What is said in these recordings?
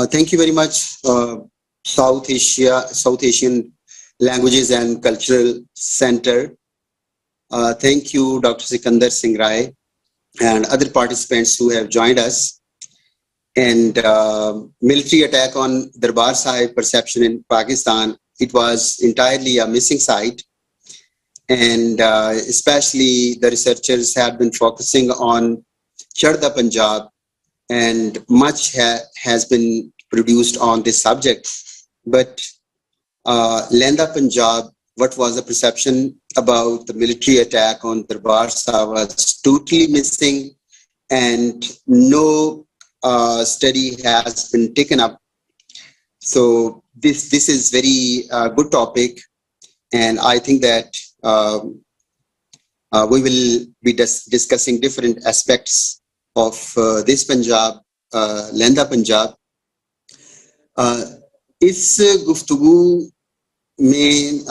Thank you very much, South Asian Languages and Cultural Center. Thank you, Dr. Sikandar Singh Rai, and other participants who have joined us. And military attack on Darbar Sahib perception in Pakistan, it was entirely a missing site. And especially the researchers have been focusing on Charda Punjab, and much has been produced on this subject. But Lenda Punjab, what was the perception about the military attack on Darbar Sahib was totally missing, and no study has been taken up. So this is very good topic, and I think that we will be discussing different aspects of this Punjab, Lenda Punjab. इस गुफ्तगू में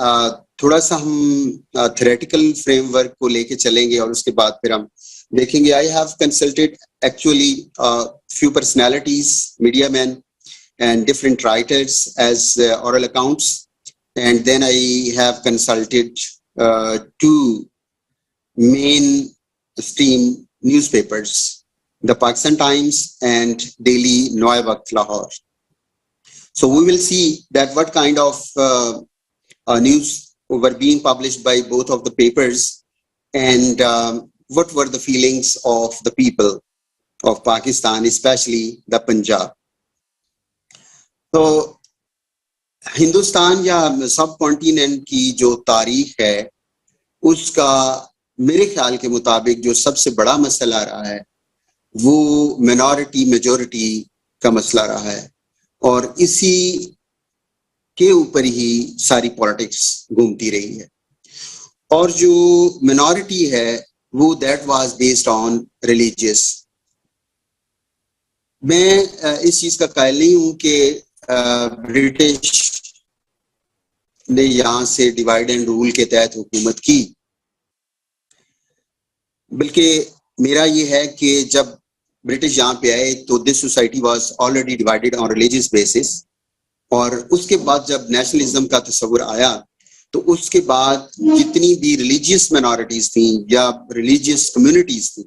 थोड़ा सा हम theoretical framework को लेके चलेंगे और उसके बाद फिर हम देखेंगे. I have consulted actually few personalities, media men and different writers as oral accounts, and then I have consulted two mainstream newspapers, the Pakistan Times and Daily Noy Waqt Lahore. So we will see that what kind of news were being published by both of the papers, and what were the feelings of the people of Pakistan, especially the Punjab. So Hindustan या सब continent की जो तारीख है, उसका मेरे ख्याल के मुताबिक जो सबसे बड़ा मसला रहा है वो मिनॉरिटी मेजॉरिटी का मसला रहा है, और इसी के ऊपर ही सारी पॉलिटिक्स घूमती रही है. और जो मिनॉरिटी है वो that was based on religious. मैं इस चीज का कायल नहीं हूं कि ब्रिटिश ने यहाँ से डिवाइड एंड रूल के तहत हुकूमत की, बल्कि मेरा ये है कि जब ब्रिटिश यहाँ पे आए तो this society was already divided on religious basis, और उसके बाद जब नेशनलिज्म का तस्वुर आया तो उसके बाद जितनी भी रिलीजियस माइनॉरिटीज थी या रिलीजियस कम्युनिटीज थी,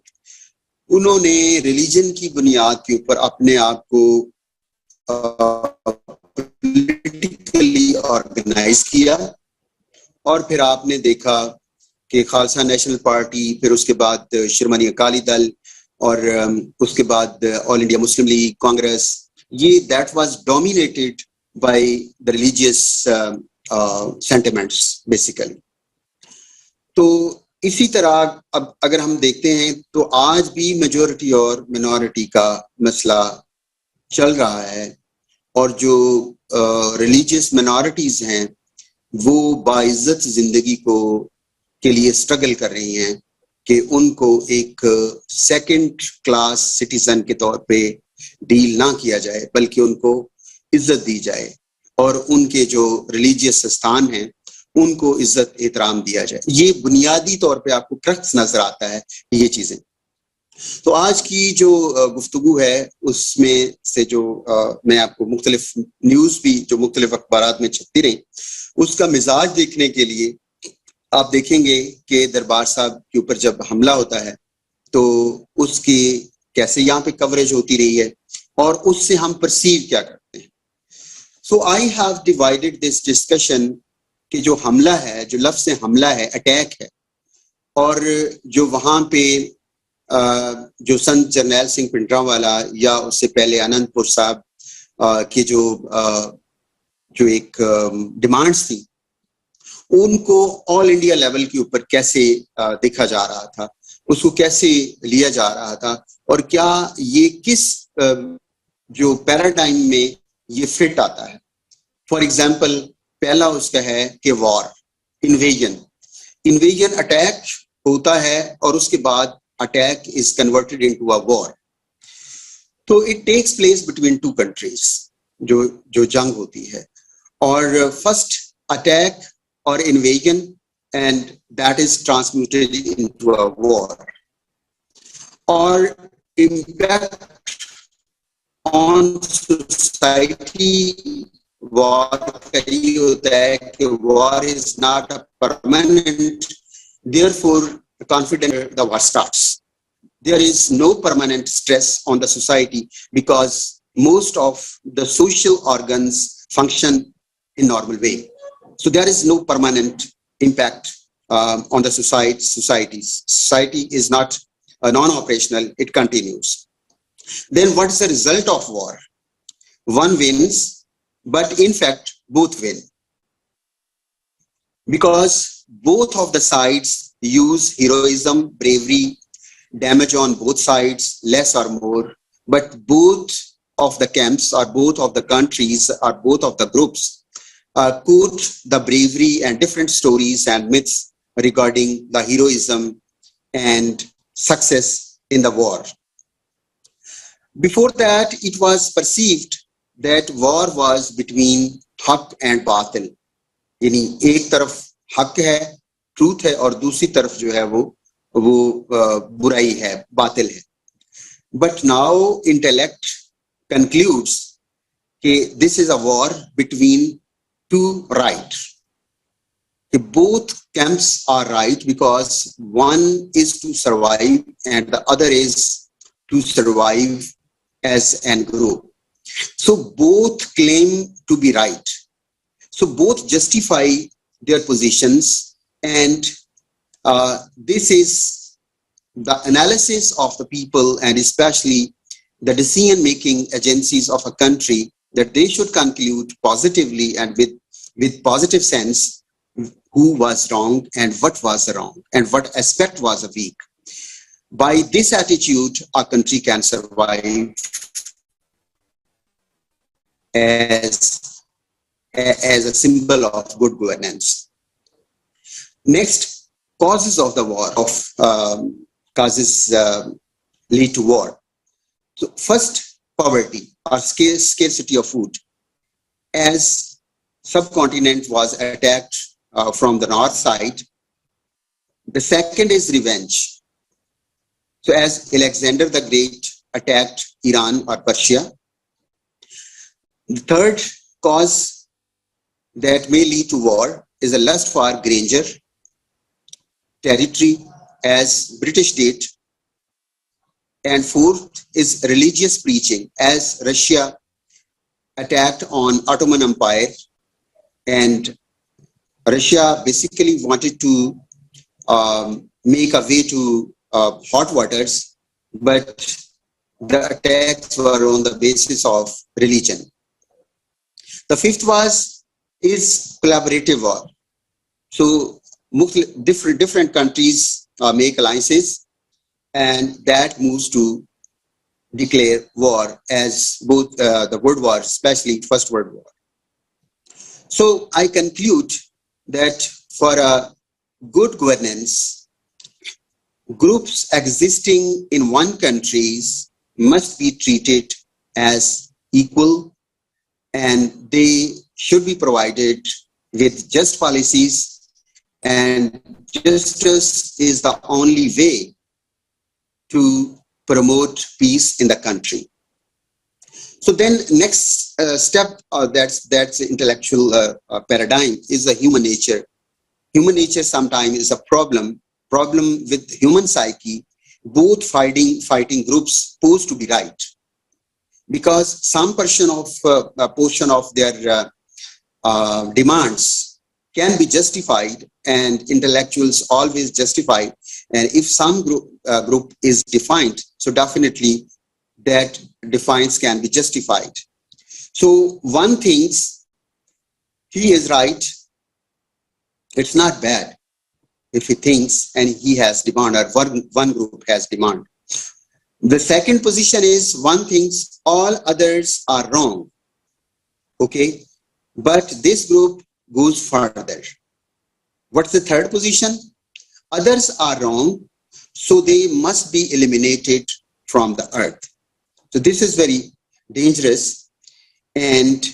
उन्होंने रिलीजन की बुनियाद के ऊपर अपने आप को पॉलिटिकली ऑर्गेनाइज किया. और फिर आपने देखा कि खालसा नेशनल पार्टी, फिर उसके बाद शिरोमणि अकाली दल, और उसके बाद all India Muslim League, Congress, ये that was dominated by the religious sentiments basically. तो इसी तरह अब अगर हम देखते हैं तो आज भी मेजॉरिटी और मिनॉरिटी का मसला चल रहा है, और जो रिलीजियस मिनॉरिटीज हैं वो बाइज्जत जिंदगी को के लिए स्ट्रगल कर रही हैं कि उनको एक सेकंड क्लास सिटीजन के तौर पे डील ना किया जाए, बल्कि उनको इज्जत दी जाए, और उनके जो रिलीजियस स्थान हैं उनको इज्जत एहतराम दिया जाए. ये बुनियादी तौर पे आपको क्रक्स नजर आता है ये चीजें. तो आज की जो गुफ्तगू है उसमें से जो मैं आपको मुख्तलिफ न्यूज भी जो मुख्तलिफ अखबारात में छपती रही, उसका मिजाज देखने के लिए आप देखेंगे कि दरबार साहब के ऊपर जब हमला होता है तो उसकी कैसे यहाँ पे कवरेज होती रही है और उससे हम परसीव क्या करते हैं. So I have divided this discussion कि जो हमला है, जो लफ्ज़ हमला है, अटैक है, और जो वहाँ पे जो संत जरनैल सिंह पिंडरावाला या उससे पहले आनंदपुर साहब की जो एक डिमांड्स थी, उनको ऑल इंडिया लेवल के ऊपर कैसे देखा जा रहा था, उसको कैसे लिया जा रहा था, और क्या ये किस जो पैराडाइम में ये फिट आता है. फॉर एग्जाम्पल, पहला उसका है कि वॉर, इन्वेजन अटैक होता है और उसके बाद attack is converted into a war. तो it takes place between two countries, जो जंग होती है, और first attack or invasion, and that is transmuted into a war, or impact on society society war का ये होता है कि war is not a permanent, therefore confident the war starts. There is no permanent stress on the society because most of the social organs function in normal way. So there is no permanent impact on the societies. Society is not non-operational, it continues. Then what is the result of war? One wins, but in fact, both win. Because both of the sides use heroism, bravery, damage on both sides, less or more, but both of the camps or both of the countries or both of the groups quote the bravery and different stories and myths regarding the heroism and success in the war. Before that, it was perceived that war was between haq and batil. यानी एक तरफ हक है, truth है, और दूसरी तरफ जो है वो बुराई है, बातिल है. But now intellect concludes that this is a war between two right. Both camps are right because one is to survive and the other is to survive as an group. So both claim to be right. So both justify their positions, and this is the analysis of the people and especially the decision-making agencies of a country, that they should conclude positively and with positive sense who was wrong and what was wrong and what aspect was weak. By this attitude, our country can survive as a symbol of good governance. Next, causes of the war, causes lead to war. So first, poverty or scarcity of food. As subcontinent was attacked from the north side. The second is revenge. So as Alexander the Great attacked Iran or Persia. The third cause that may lead to war is a lust for grandeur, territory, as British did. And fourth is religious preaching, as Russia attacked on Ottoman Empire, and Russia basically wanted to make a way to hot waters, but the attacks were on the basis of religion. The fifth is collaborative war. So different countries make alliances, and that moves to declare war, as both the World War, especially First World War. So I conclude that for a good governance, groups existing in one country must be treated as equal, and they should be provided with just policies, and justice is the only way to promote peace in the country. So then next step, that's intellectual paradigm, is the human nature. Human nature sometimes is a problem with human psyche. Both fighting groups pose to be right, because some portion of their demands can be justified, and intellectuals always justify. And if some group is defined, so definitely that defiance can be justified. So one thinks he is right, it's not bad if he thinks and he has demand, or one group has demand. The second position is one thinks all others are wrong. Okay, but this group goes further. What's the third position? Others are wrong, so they must be eliminated from the earth. So this is very dangerous, and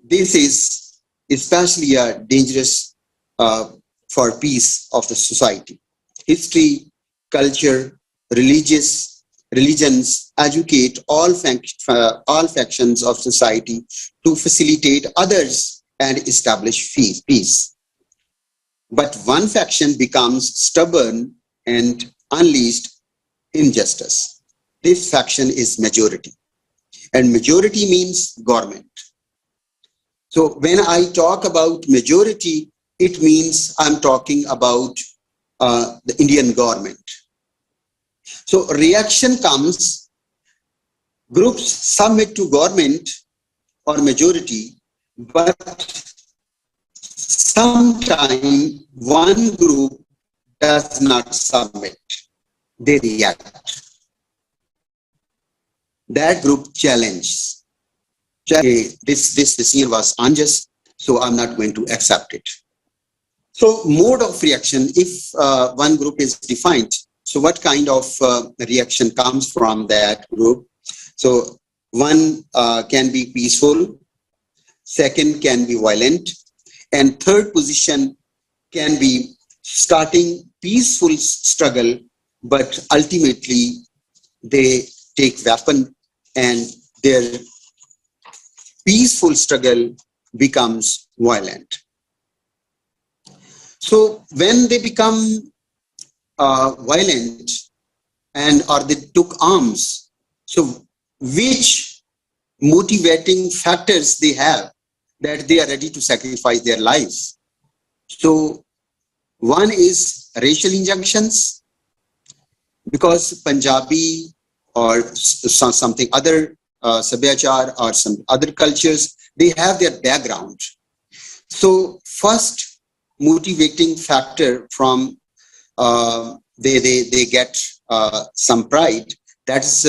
this is especially dangerous for peace of the society. History, culture, religious religions educate all factions of society to facilitate others and establish peace. But one faction becomes stubborn and unleashed injustice. This faction is majority, and majority means government. So when I talk about majority, it means I'm talking about the Indian government. So reaction comes, groups submit to government or majority, but sometimes one group does not submit, they react. That group challenges. This decision was unjust, so I'm not going to accept it. So mode of reaction, if one group is defined, so what kind of reaction comes from that group? So one can be peaceful, second can be violent, and third position can be starting peaceful struggle, but ultimately they take weapon and their peaceful struggle becomes violent. So when they become violent or they took arms, so which motivating factors they have that they are ready to sacrifice their lives? So one is racial injunctions, because Punjabi or something other Sabhyachar or some other cultures, they have their background. So first motivating factor from they get some pride, that's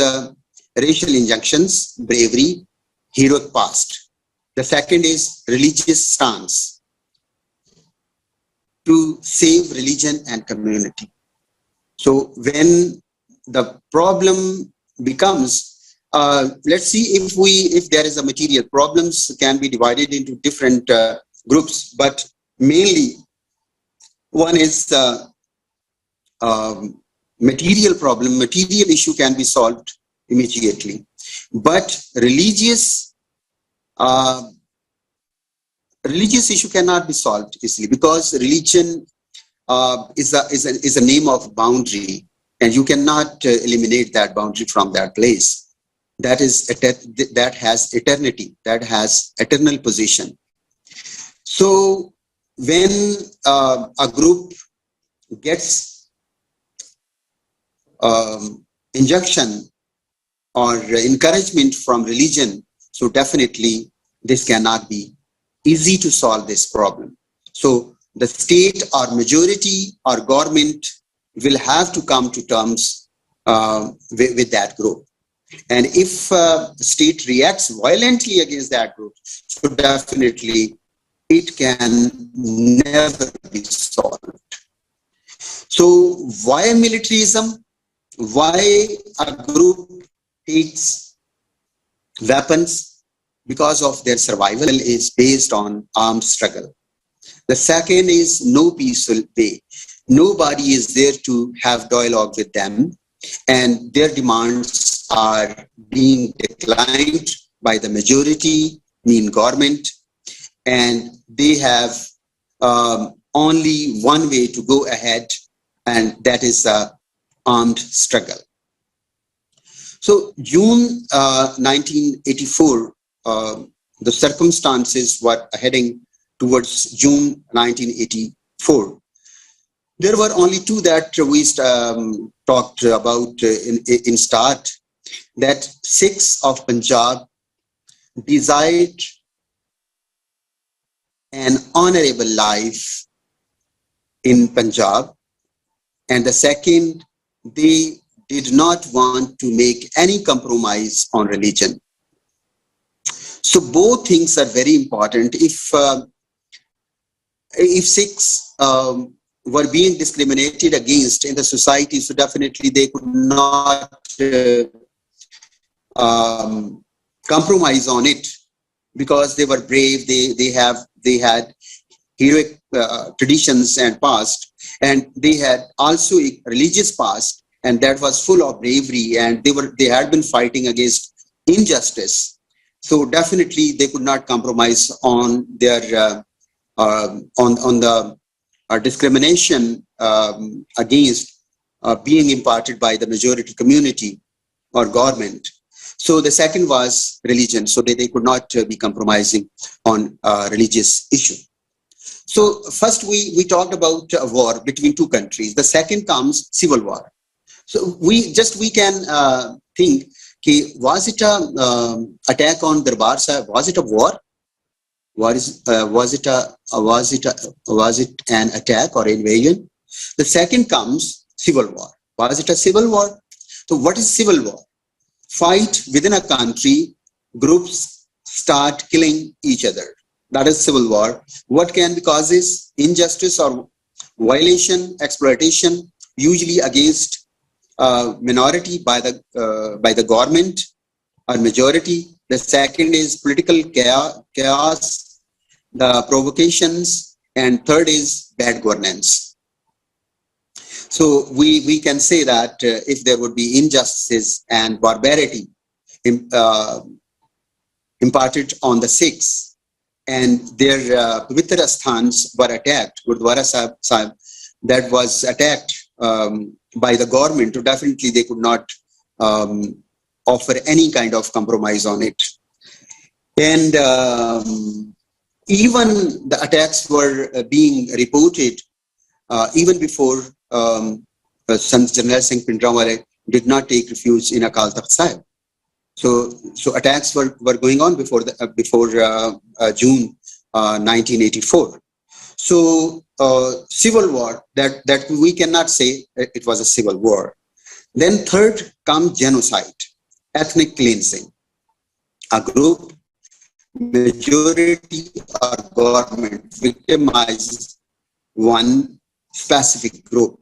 racial injunctions, bravery, heroic past. The second is religious stance, to save religion and community. So when the problem becomes, let's see if there is a material, problems can be divided into different groups, but mainly one is material problem, material issue can be solved immediately, but religious issue cannot be solved easily, because religion is a name of boundary, and you cannot eliminate that boundary from that place. That has eternity, that has eternal position. So when a group gets injunction or encouragement from religion, so definitely this cannot be easy to solve this problem. So the state or majority or government will have to come to terms with that group. And if the state reacts violently against that group, so definitely it can never be solved. So why militarism? Why a group takes weapons? Because of their survival is based on armed struggle. The second is no peaceful way. Nobody is there to have dialogue with them, and their demands are being declined by the majority, mean government, and they have only one way to go ahead, and that is armed struggle. So June 1984, the circumstances were heading towards June 1984. There were only two that we talked about in start, that Sikhs of Punjab desired an honorable life in Punjab, and the second, they did not want to make any compromise on religion. So both things are very important. If Sikhs were being discriminated against in the society, so definitely they could not compromise on it, because they were brave. They had heroic traditions and past, and they had also a religious past, and that was full of bravery, and they had been fighting against injustice. So definitely they could not compromise on their on the discrimination against being imparted by the majority community or government. So the second was religion, so they could not be compromising on religious issue. So first we talked about a war between two countries. The second comes civil war. So we can think, was it a attack on Darbar Sahib? Was it a war? Was it an attack or invasion? The second comes civil war. Was it a civil war? So what is civil war? Fight within a country, groups start killing each other. That is civil war. What can be causes? Injustice or violation, exploitation, usually against minority by the government or majority. The second is political chaos, the provocations, and third is bad governance. So we can say that if there would be injustices and barbarity imparted on the Sikhs, and their Pavitra Sthans were attacked, Gurdwara Sahib, that was attacked by the government, so definitely they could not offer any kind of compromise on it. And even the attacks were being reported even before Sant Jarnail Singh Pindrawale did not take refuge in Akal Takht Sahib. So attacks were going on before June 1984. So civil war, that we cannot say it was a civil war. Then third comes genocide, ethnic cleansing. A group, majority or government victimizes one specific group.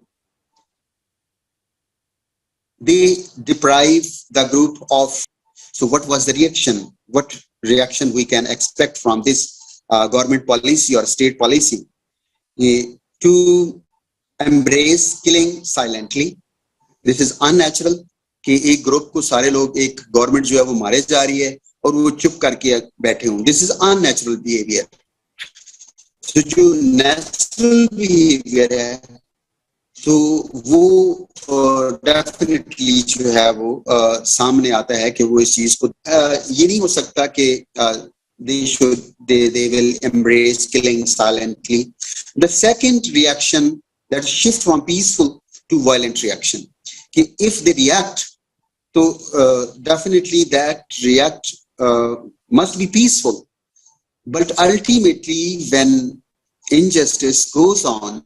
They deprive the group of. So what was the reaction? What reaction we can expect from this government policy or state policy? To embrace killing silently. This is unnatural कि एक group को सारे लोग एक government जो है वो मारे जा रही है और वो चुप करके बैठे हों. This is unnatural behavior. So जो natural behavior है तो वो definitely जो है वो सामने आता है कि वो इस चीज को ये नहीं हो सकता कि they will embrace killing silently. The second reaction, that shift from peaceful to violent reaction. If they react, so definitely that react must be peaceful. But ultimately, when injustice goes on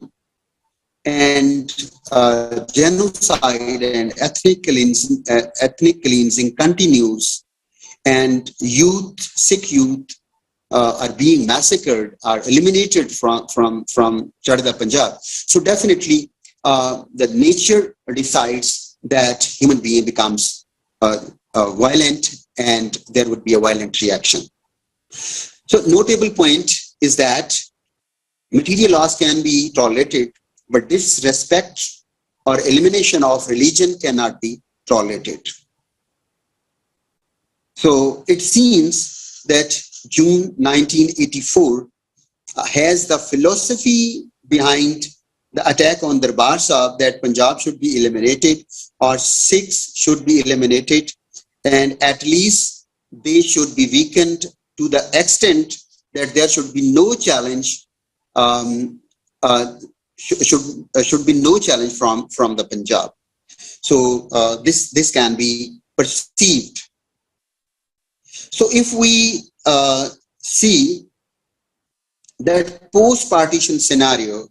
and genocide and ethnic cleansing continues, and Sikh youth are being massacred, are eliminated from Chadda Punjab. So definitely the nature decides that human being becomes violent and there would be a violent reaction. So notable point is that material loss can be tolerated, but disrespect or elimination of religion cannot be tolerated. So it seems that June 1984 has the philosophy behind the attack on Darbar Sahib that Punjab should be eliminated or Sikhs should be eliminated, and at least they should be weakened to the extent that there should be no challenge, should be no challenge from the Punjab. So this can be perceived. So if we see that post-partition scenario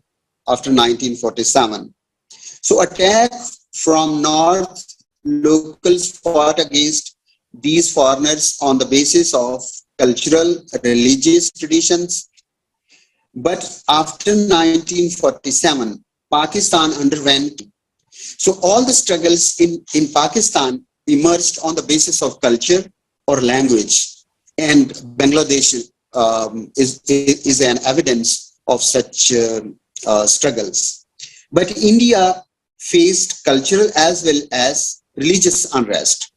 after 1947, so attack from North, locals fought against these foreigners on the basis of cultural, religious traditions. But after 1947, Pakistan underwent. So all the struggles in Pakistan emerged on the basis of culture or language, and Bangladesh is an evidence of such struggles. But India faced cultural as well as religious unrest.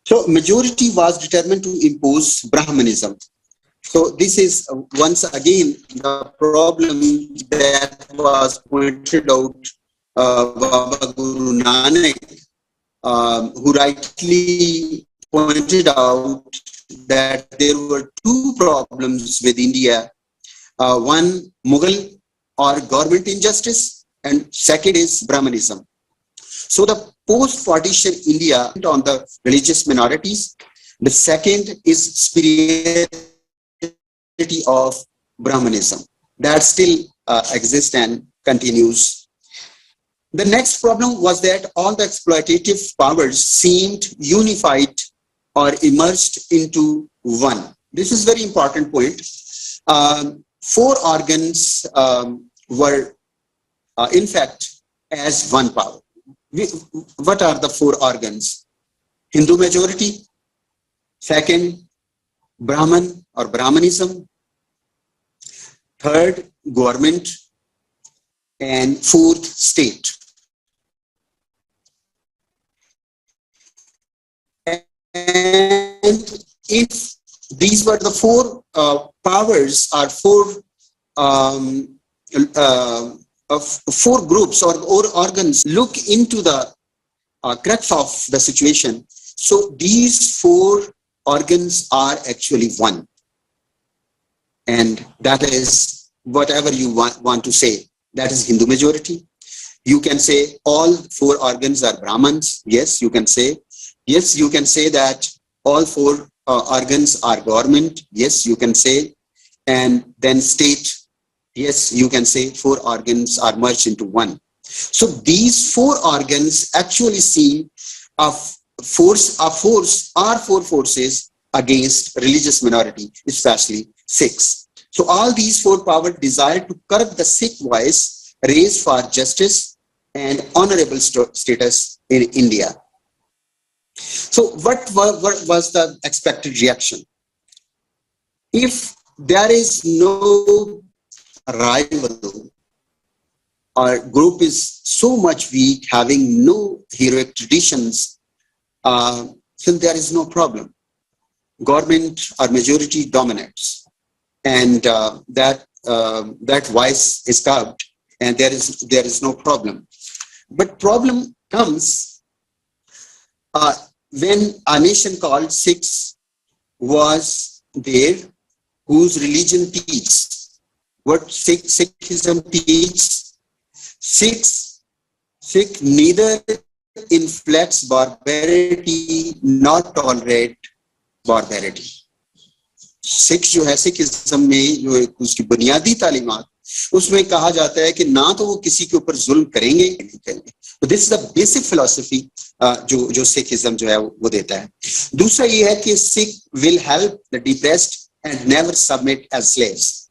So majority was determined to impose Brahmanism. So this is once again the problem that was pointed out Baba Guru Nanak, who rightly pointed out that there were two problems with India. One, Mughal or government injustice, and second is Brahmanism. So the post-partition India on the religious minorities. The second is spirituality of Brahmanism that still exists and continues. The next problem was that all the exploitative powers seemed unified or emerged into one. This is a very important point. Four organs were in fact as one power. What are the four organs? Hindu majority, second, Brahman or Brahmanism, third, government, and fourth, state. And if these were the four powers or four groups or organs, look into the crux of the situation. So these four organs are actually one. And that is whatever you want to say. That is Hindu majority. You can say all four organs are Brahmins. Yes, you can say. Yes, you can say that all four organs are government. Yes, you can say. And then state. Yes, you can say four organs are merged into one. So these four organs actually seem four forces against religious minority, especially Sikhs. So all these four powers desire to curb the Sikh voice raised for justice and honorable status in India. So what was the expected reaction? If there is no rival or group is so much weak, having no heroic traditions, so there is no problem. Government or majority dominates, and that voice is curbed, and there is no problem. But problem comes when a nation called Sikhs was there, whose religion teaches what Sikhism teaches. Sikh neither inflects barbarity nor tolerate barbarity. Sikh जो है, Sikhism में जो उसकी बुनियादी तालीमात, उसमें कहा जाता है कि ना तो वो किसी के ऊपर जुल्म करेंगे नहीं करेंगे. तो this is the basic philosophy जो सिखिज्म जो है वो देता है. दूसरा ये है कि Sikh will help the depressed and never submit as slaves.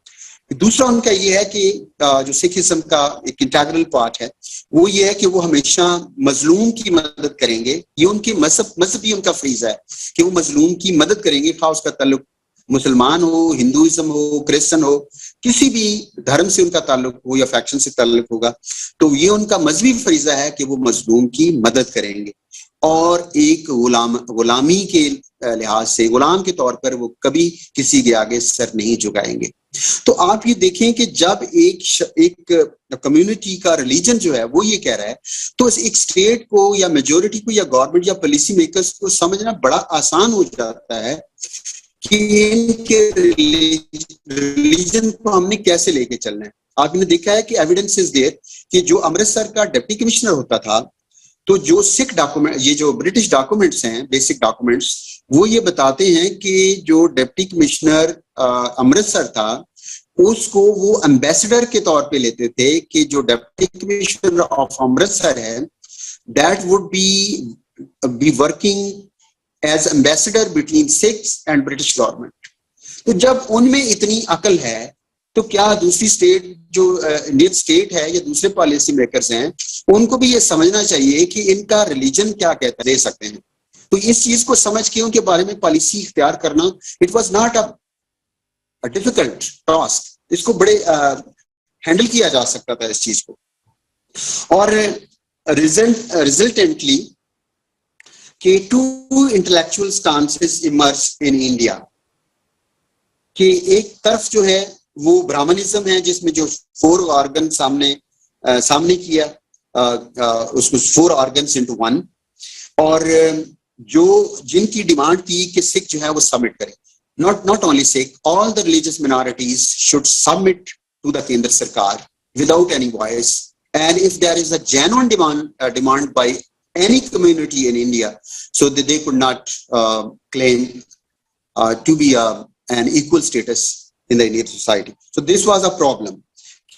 दूसरा उनका ये है कि जो सिखिज्म का एक इंटीग्रल पार्ट है वो ये है कि वो हमेशा मजलूम की मदद करेंगे. ये उनकी मजहबी उनका फरीजा है कि वो मजलूम की मदद करेंगे, खास उसका ताल्लुक मुसलमान हो, हिंदुइज्म हो, क्रिश्चियन हो, किसी भी धर्म से उनका ताल्लुक हो या फैक्शन से ताल्लुक होगा, तो ये उनका मजहबी फरीजा है कि वो मजलूम की मदद करेंगे. और एक गुलामी के लिहाज से गुलाम के तौर पर वो कभी किसी के आगे सर नहीं झुकाएंगे. तो आप ये देखें कि जब एक कम्युनिटी का रिलीजन जो है वो ये कह रहा है, तो एक स्टेट को या मेजोरिटी को या गवर्नमेंट या पॉलिसी मेकर्स को समझना बड़ा आसान हो जाता है कि इनके रिलीजन को हमने कैसे लेके चलना है. आपने देखा है कि एविडेंस इज देयर कि जो अमृतसर का डिप्टी कमिश्नर होता था, तो जो सिख डॉक्यूमेंट, ये जो ब्रिटिश डॉक्यूमेंट्स हैं, बेसिक डॉक्यूमेंट्स, वो ये बताते हैं कि जो डिप्टी कमिश्नर अमृतसर था उसको वो एम्बेसडर के तौर पे लेते थे कि जो डिप्टी कमिश्नर ऑफ अमृतसर है that would be working as ambassador between Sikhs and British government. तो जब उनमें इतनी अकल है तो क्या दूसरी स्टेट जो इंडियन स्टेट है या दूसरे पॉलिसी मेकर्स हैं उनको भी ये समझना चाहिए कि इनका रिलीजन क्या कहता दे सकते हैं. तो इस चीज को समझ के उनके बारे में पॉलिसी इख्तियार करना, it was not a difficult task. इसको बड़े हैंडल किया जा सकता था इस चीज को. और रिजल्टेंटली कि two intellectual stances emerge in India, कि एक तरफ जो है वो ब्राह्मणिज्म है जिसमें जो 4 ऑर्गन सामने किया, उसको 4 ऑर्गन्स इनटू 1, और जो जिनकी डिमांड थी कि सिख जो है वो सबमिट करें, not only Sikh, all the religious minorities should submit to the Kendra Sarkar without any voice. And if there is a genuine demand by any community in India, so that they could not claim to be an equal status in the Indian society. So this was a problem.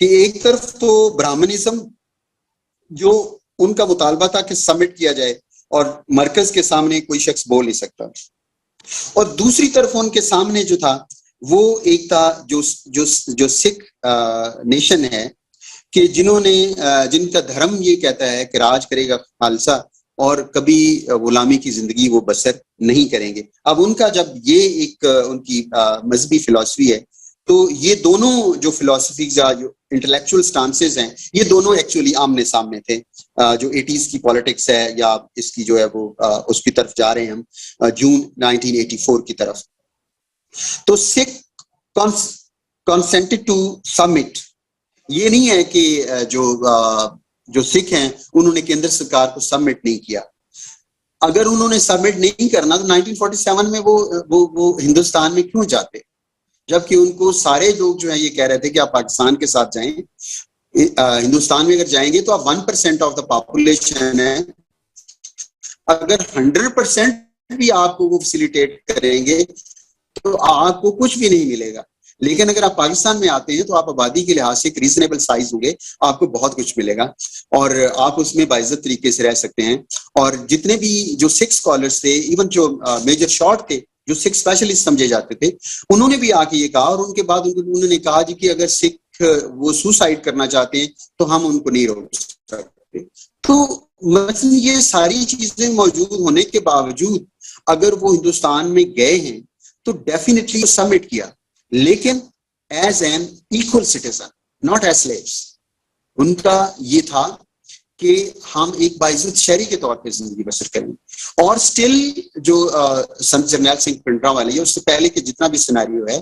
कि एक तरफ तो Brahmanism जो उनका मुतालबा था कि submit किया जाए और मरकज के सामने कोई शख्स बोल नहीं सकता, और दूसरी तरफ उनके सामने जो था वो एक था जो सिख नेशन है कि जिनका धर्म ये कहता है कि राज करेगा खालसा और कभी गुलामी की जिंदगी वो बसर नहीं करेंगे। अब उनका जब ये एक उनकी मजहबी फिलॉसफी है, तो ये दोनों जो फिलॉसफीज या जो इंटेलेक्चुअल स्टांसेस हैं, ये दोनों एक्चुअली आमने सामने थे। जो 80s की पॉलिटिक्स है या इसकी जो है वो उसकी तरफ जा रहे हैं हम जून 1984 की तरफ। तो सिख कंसेंटेड टू सबमिट, ये नहीं है कि जो सिख हैं उन्होंने केंद्र सरकार को सबमिट नहीं किया। अगर उन्होंने सबमिट नहीं करना तो 1947 में वो हिंदुस्तान में क्यों जाते, जबकि उनको सारे लोग जो है ये कह रहे थे कि आप पाकिस्तान के साथ जाएं, हिंदुस्तान में अगर जाएंगे तो आप 1% ऑफ द पॉपुलेशन है, अगर 100% भी आपको वो फैसिलिटेट करेंगे तो आपको कुछ भी नहीं मिलेगा। लेकिन अगर आप पाकिस्तान में आते हैं तो आप आबादी के लिहाज से एक रीजनेबल साइज होंगे, आपको बहुत कुछ मिलेगा और आप उसमें बाइज्जत तरीके से रह सकते हैं। और जितने भी जो सिख स्कॉलर्स थे, इवन जो मेजर शॉर्ट थे, जो सिख स्पेशलिस्ट समझे जाते थे, उन्होंने भी आके ये कहा, और उनके बाद उन्होंने कहा जी कि अगर सिख वो सुसाइड करना चाहते हैं तो हम उनको नहीं रोक सकते। तो मतलब ये सारी चीजें मौजूद होने के बावजूद अगर वो हिंदुस्तान में गए हैं तो डेफिनेटली सबमिट किया, लेकिन as an equal citizen, not as slaves. उनका ये था कि हम एक बाइज्जत शहरी के तौर पे जिंदगी बसर करें। और स्टिल जो संत जरनैल सिंह पिंडरा वाले है, उससे पहले के जितना भी सिनेरियो है,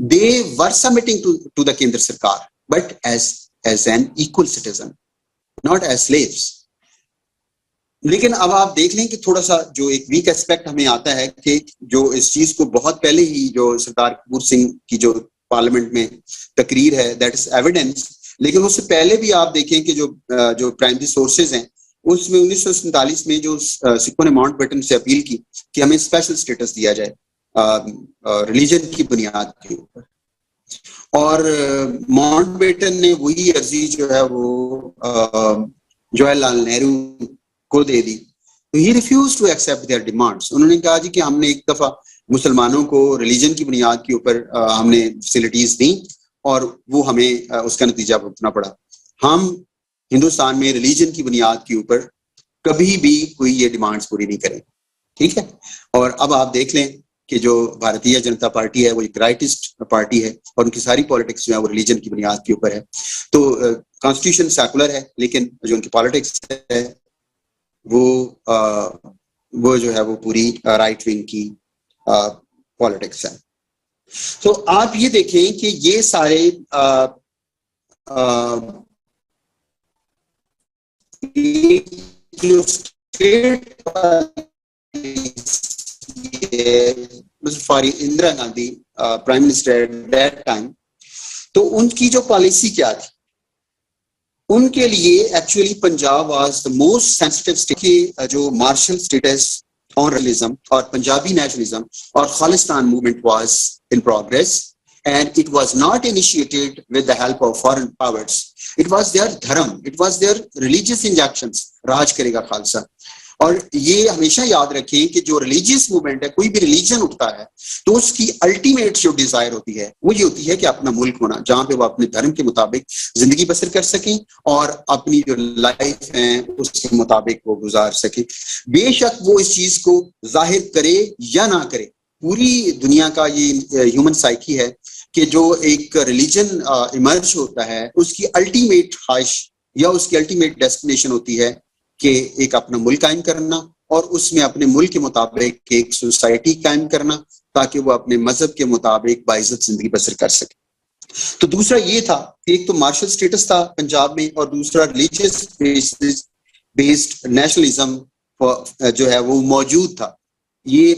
they were submitting to the kendra sarkar, but as an equal citizen, not as slaves. लेकिन अब आप देख लें कि थोड़ा सा जो एक वीक एस्पेक्ट हमें आता है कि जो इस चीज को बहुत पहले ही जो सरदार कपूर सिंह की जो पार्लियामेंट में तकरीर है, दैट इज एविडेंस। लेकिन उससे पहले भी आप देखें कि जो प्राइमरी सोर्सेज हैं, उसमें 1947 में जो सिखों ने माउंटबेटन से अपील की कि हमें स्पेशल स्टेटस दिया जाए रिलीजन की बुनियाद के ऊपर, और माउंटबेटन ने वही अर्जी जो है वो जवाहरलाल नेहरू को दे दी। तो he refuse to accept their demands. उन्होंने कहा जी कि हमने एक दफा मुसलमानों को रिलीजन की बुनियाद के ऊपर हमने फैसिलिटीज दी और वो हमें उसका नतीजा भुगतना पड़ा। हम हिंदुस्तान में रिलीजन की बुनियाद के ऊपर कभी भी कोई ये डिमांड्स पूरी नहीं करें, ठीक है। और अब आप देख लें कि जो भारतीय जनता पार्टी है वो एक राइटिस्ट पार्टी है और उनकी सारी पॉलिटिक्स जो है वो रिलीजन की बुनियाद के ऊपर है। तो कॉन्स्टिट्यूशन सेकुलर है, लेकिन जो उनकी पॉलिटिक्स है वो जो है वो पूरी राइट विंग की पॉलिटिक्स है। तो आप ये देखें कि ये सारे जो state for Indira Gandhi prime minister eight that time, तो उनकी जो पॉलिसी क्या थी, उनके लिए actually Punjab was the most sensitive state. जो मार्शल स्टेटस ऑन रिलीजम और पंजाबी नेशनलिज्म और Khalistan movement was in progress and it was not initiated with the help of foreign powers. It was their धर्म, it was their religious injunctions, राज करेगा खालसा। और ये हमेशा याद रखें कि जो रिलीजियस मूवमेंट है, कोई भी रिलीजन उठता है तो उसकी अल्टीमेट जो डिजायर होती है वो ये होती है कि अपना मुल्क होना, जहां पे वो अपने धर्म के मुताबिक जिंदगी बसर कर सकें और अपनी जो लाइफ है उसके मुताबिक वो गुजार सके। बेशक वो इस चीज को जाहिर करे या ना करे, पूरी दुनिया का ये ह्यूमन साइकी है कि जो एक रिलीजन इमर्ज होता है उसकी अल्टीमेट ख्वाहिश या उसकी अल्टीमेट डेस्टिनेशन होती है कि एक अपना मुल्क कायम करना और उसमें अपने मुल्क के मुताबिक एक सोसाइटी कायम करना ताकि वो अपने मजहब के मुताबिक बाइज्जत जिंदगी बसर कर सके। तो दूसरा ये था कि एक तो मार्शल स्टेटस था पंजाब में और दूसरा रिलीजियस बेस्ड नेशनलिज्म जो है वो मौजूद था। ये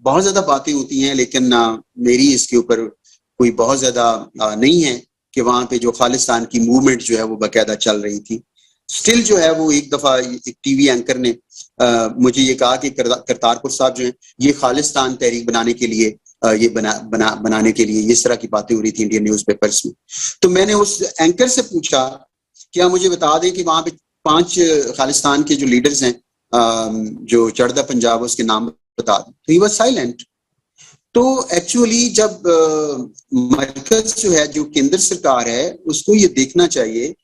बहुत ज्यादा बातें होती हैं लेकिन मेरी इसके ऊपर कोई बहुत ज्यादा नहीं है कि वहां पे जो खालिस्तान की मूवमेंट जो है वो बाकायदा चल रही थी। स्टिल जो है वो एक दफा एक टीवी एंकर ने मुझे ये कहा कि करतारपुर साहब जो है ये खालिस्तान तहरीक बनाने के लिए ये बनाने के लिए इस तरह की बातें हो रही थी इंडियन न्यूज़पेपर्स में। तो मैंने उस एंकर से पूछा क्या मुझे बता दें कि वहां पे 5 खालिस्तान के जो लीडर्स हैं जो चढ़दा पंजाब उसके नाम बता दें। तो ही वाज साइलेंट। तो एक्चुअली जब मरकज जो है जो केंद्र सरकार है उसको ये देखना चाहिए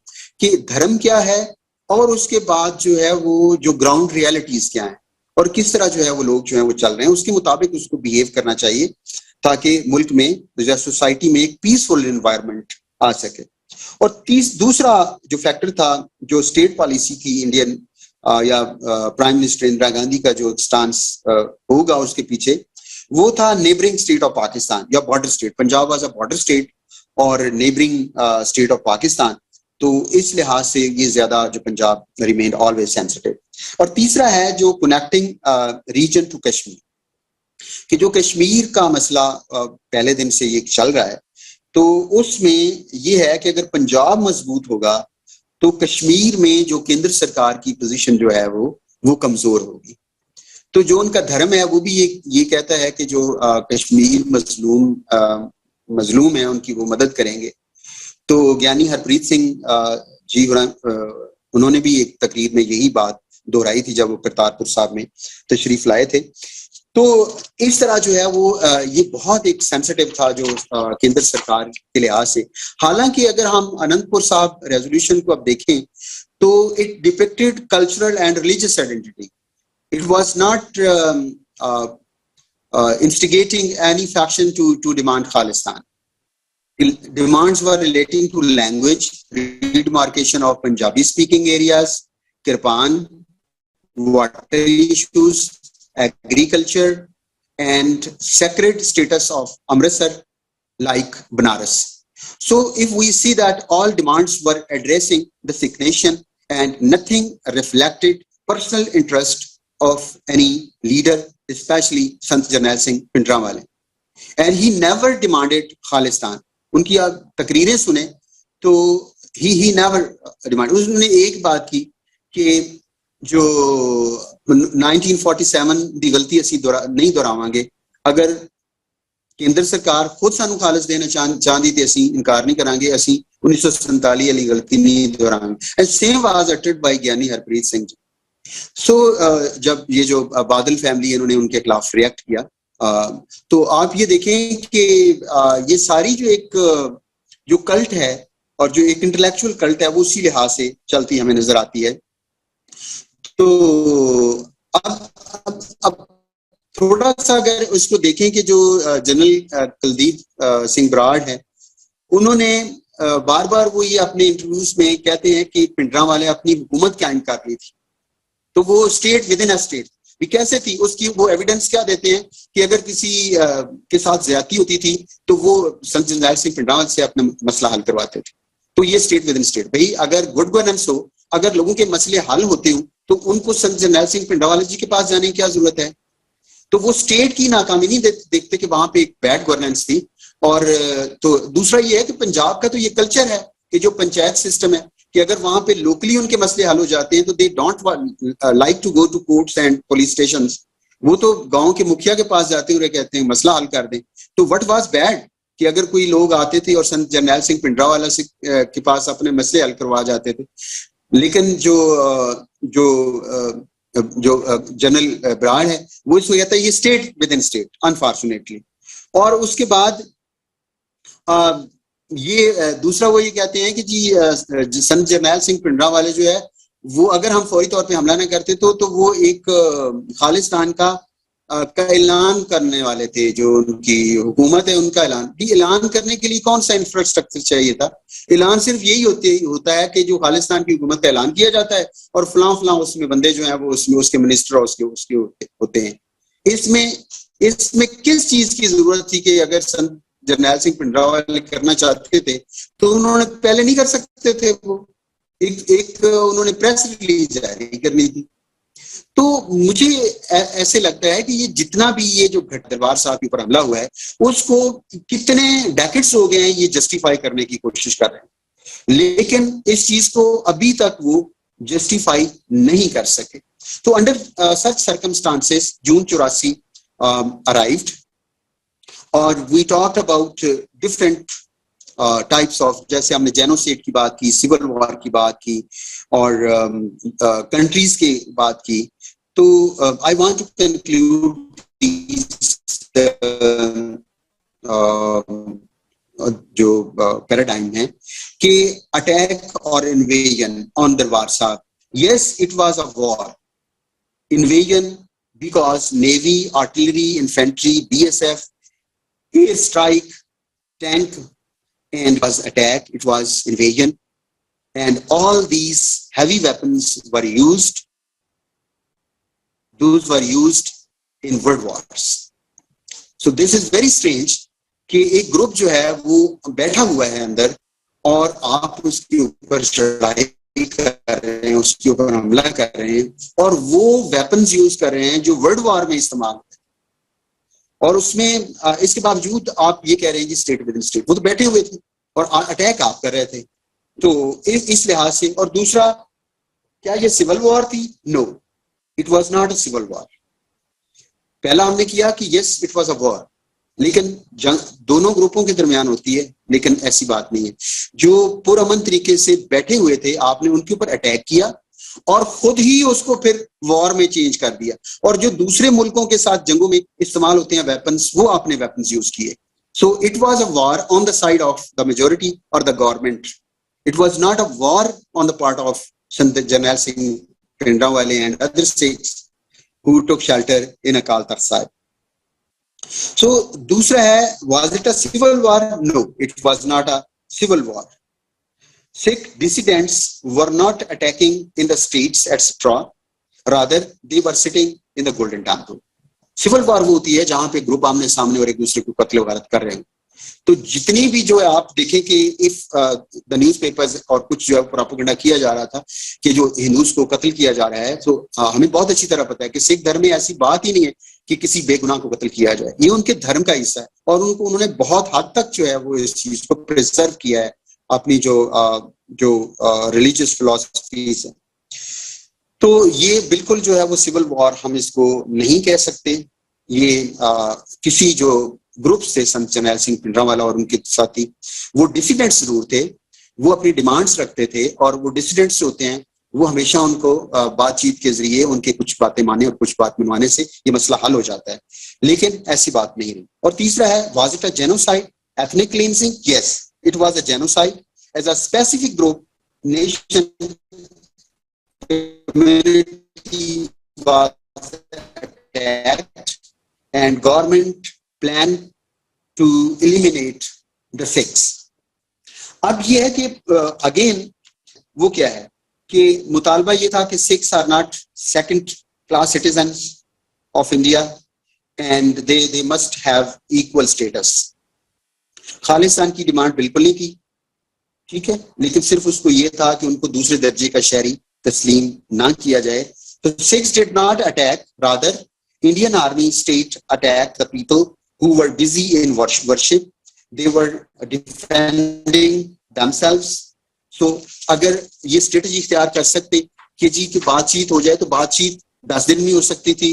कि धर्म क्या है और उसके बाद जो है वो जो ग्राउंड रियलिटीज क्या है और किस तरह जो है वो लोग जो है वो चल रहे हैं उसके मुताबिक उसको बिहेव करना चाहिए ताकि मुल्क में सोसाइटी में एक पीसफुल एनवायरनमेंट आ सके। और दूसरा जो फैक्टर था जो स्टेट पॉलिसी की इंडियन या प्राइम मिनिस्टर इंदिरा गांधी का जो स्टांस होगा उसके पीछे वो था नेबरिंग स्टेट ऑफ पाकिस्तान या border state. Punjab was a border state और नेबरिंग स्टेट ऑफ पाकिस्तान, तो इस लिहाज से ये ज्यादा जो पंजाब रिमेन ऑलवेज सेंसिटिव। और तीसरा है जो कनेक्टिंग रीजन टू कश्मीर कि जो कश्मीर का मसला पहले दिन से ये चल रहा है तो उसमें ये है कि अगर पंजाब मजबूत होगा तो कश्मीर में जो केंद्र सरकार की पोजीशन जो है वो कमजोर होगी। तो जो उनका धर्म है वो भी ये कहता है कि जो कश्मीर मजलूम है उनकी वो मदद करेंगे। तो ज्ञानी हरप्रीत सिंह जी उन्होंने भी एक तकरीर में यही बात दोहराई थी जब वो करतारपुर साहब में तशरीफ लाए थे। तो इस तरह जो है वो ये बहुत एक सेंसिटिव था जो केंद्र सरकार के लिहाज से। हालांकि अगर हम अनंतपुर साहब रेजोल्यूशन को अब देखें तो it depicted cultural and religious identity. It was not instigating any faction to demand Khalistan. Demands were relating to language, redemarcation of Punjabi speaking areas, Kirpan, water issues, agriculture, and sacred status of Amritsar like Banaras. So if we see that all demands were addressing the Sikh nation and nothing reflected personal interest of any leader, especially Sant Jarnail Singh Pindrawale, and he never demanded Khalistan. उनकी आप तकरीरें सुने तो he never demanded। उसने एक बात की कि जो 1947 ਦੀ गलती ਅਸੀਂ नहीं दोहरावांगे। अगर केंद्र सरकार खुद सानू खालिस देना चाहती तो ਅਸੀਂ इनकार नहीं करांगे, ਅਸੀਂ 1947 वाली गलती नहीं दोहरावांगे। And same was uttered by Giani Harpreet Singh ji. सो जब ये जो बादल फैमिली है इन्होंने उनके खिलाफ रिएक्ट किया तो आप ये देखें कि ये सारी जो एक जो कल्ट है और जो एक इंटेलेक्चुअल कल्ट है वो उसी लिहाज से चलती हमें नजर आती है। तो अब थोड़ा सा अगर उसको देखें कि जो जनरल कुलदीप सिंह बराड़ है उन्होंने बार बार वो ये अपने इंटरव्यूज में कहते हैं कि पिंडरावाले अपनी हुकूमत कायम कर ली थी। तो वो state with in a state भी कैसे थी उसकी वो एविडेंस क्या देते हैं कि अगर किसी के साथ ज्यादती होती थी तो वो संत जरनैल सिंह पिंडरावाले से अपना मसला हल करवाते थे। तो ये स्टेट विद इन स्टेट। भाई अगर गुड गवर्नेंस हो, अगर लोगों के मसले हल होते हो तो उनको संत जरनैल सिंह पिंडरावाले जी के पास जाने की क्या जरूरत है। तो वो स्टेट की नाकामी नहीं देखते कि वहां पे एक बैड गवर्नेंस थी। और तो दूसरा ये है कि पंजाब का तो ये कल्चर है कि जो पंचायत सिस्टम है कि अगर वहां पे लोकली उनके मसले हल हो जाते हैं तो they don't like to go to courts and police stations. वो तो गांव के मुखिया के पास जाते हैं और कहते हैं मसला हल कर दें। तो व्हाट वाज बैड कि अगर कोई लोग आते थे और संत जरनैल सिंह पिंडरावाला से के पास अपने मसले हल करवा जाते थे। लेकिन जो जो जो जनरल बराड़ है वो इसको कहता है ये state with in state unfortunately. और उसके बाद ये दूसरा वो ये कहते हैं कि जी संत जरनैल सिंह पिंडरावाले जो है वो अगर हम फौरी तौर पे हमला ना करते तो वो एक खालिस्तान का का ऐलान करने वाले थे, जो उनकी हुकूमत है उनका ऐलान भी, ऐलान करने के लिए कौन सा इंफ्रास्ट्रक्चर चाहिए था? ऐलान सिर्फ यही होता है कि जो खालिस्तान की हुकूमत का ऐलान किया जाता है और फलां फलां उसमें बंदे जो हैं वो उसमें उसके मिनिस्टर और उसके होते हैं। इसमें इसमें किस चीज की जरूरत थी कि अगर संत जरनैल सिंह भिंडरांवाले करना चाहते थे तो उन्होंने पहले नहीं कर सकते थे? वो एक उन्होंने प्रेस रिलीज जारी करनी थी। तो मुझे ऐसे लगता है कि ये जितना भी ये जो दरबार साहब के ऊपर हमला हुआ है उसको कितने डेकेड्स हो गए हैं ये जस्टिफाई करने की कोशिश कर रहे हैं, लेकिन इस चीज को अभी तक वो जस्टिफाई नहीं कर सके। तो under such circumstances June 84 arrived और we talked about different types of, जैसे हमने जेनोसाइड की बात की, सिविल वॉर की बात की और कंट्रीज की बात की। तो आई वांट टू कंक्लूड जो पैराडाइम है कि अटैक और इन्वेजन ऑन दरबार साहब, yes it was a war, invasion because navy, artillery, infantry, BSF, air strike, tank, and was attack, it was invasion, and all these heavy weapons were used. Those were used in world wars. So this is very strange कि एक group जो है वो बैठा हुआ है अंदर और आप उसके ऊपर चढ़ाई कर रहे हैं, उसके ऊपर हमला कर रहे हैं और वो वेपन्स यूज कर रहे हैं जो वर्ल्ड वॉर में इस्तेमाल होते हैं। और उसमें इसके बावजूद आप ये कह रहे हैं कि स्टेट विद इन स्टेट, वो तो बैठे हुए थे और अटैक आप कर रहे थे। तो इस लिहाज से, और दूसरा, क्या ये सिविल वॉर थी? No, it was not a civil war. पहला हमने किया कि yes it was a war, लेकिन जंग दोनों ग्रुपों के दरमियान होती है, लेकिन ऐसी बात नहीं है। जो पुरअमन तरीके से बैठे हुए थे आपने उनके ऊपर अटैक किया और खुद ही उसको फिर वॉर में चेंज कर दिया, और जो दूसरे मुल्कों के साथ जंगों में इस्तेमाल होते हैं वेपन्स, वो आपने वेपन्स यूज किए। So it was a war on the side of the majority और the government. It was not a war on the part of Sant Jarnail Singh Bhindranwale and other Sikhs who took shelter in Akal Takht Sahib. So दूसरा है, was it a civil war? No, it was not a civil war. Sikh dissidents were not attacking in the streets etc. Rather they were sitting in the Golden Temple. Civil war वो होती है जहां पे group आमने सामने और एक दूसरे को कत्ल वारत कर रहे हैं। तो जितनी भी जो है आप देखें कि इफ द न्यूज़पेपर्स और कुछ जो है प्रोपेगेंडा किया जा रहा था कि जो हिंदूज को कत्ल किया जा रहा है, तो हमें बहुत अच्छी तरह पता है कि सिख धर्म में ऐसी बात ही नहीं है कि किसी बेगुनाह को कत्ल किया जाए। ये उनके धर्म का हिस्सा है और उन्होंने बहुत हद तक जो है वो इस चीज को प्रिजर्व किया है अपनी जो रिलीजियस फिलॉसफीज है। तो ये बिल्कुल जो है वो सिविल वॉर हम इसको नहीं कह सकते। ये किसी जो ग्रुप्स थे संत जरनैल सिंह भिंडरांवाला और उनके साथी, वो डिसिडेंट्स जरूर थे, वो अपनी डिमांड्स रखते थे और वो डिसिडेंट्स होते हैं वो हमेशा उनको बातचीत के जरिए उनके कुछ बातें माने और कुछ बात मनवाने से ये मसला हल हो जाता है, लेकिन ऐसी बात नहीं रही। और तीसरा है, was it a genocide, ethnic cleansing? Yes, it was a genocide as a specific group nation community was attacked and government planned to eliminate the Sikhs. अब ये है कि अगेन वो क्या है कि मुतालबा ये था कि Sikhs are not second class citizens of India and they must have equal status. Khalistan की डिमांड बिल्कुल नहीं थी, ठीक है, लेकिन सिर्फ उसको ये था कि उनको दूसरे दर्जे का शहरी तस्लीम ना किया जाए। तो Sikhs did not attack, rather Indian army state attacked the people who were busy in worship. They were defending themselves. So अगर ये स्ट्रेटजी इख्तियार कर सकते कि जी की बातचीत हो जाए, तो बातचीत 10 दिन में हो सकती थी,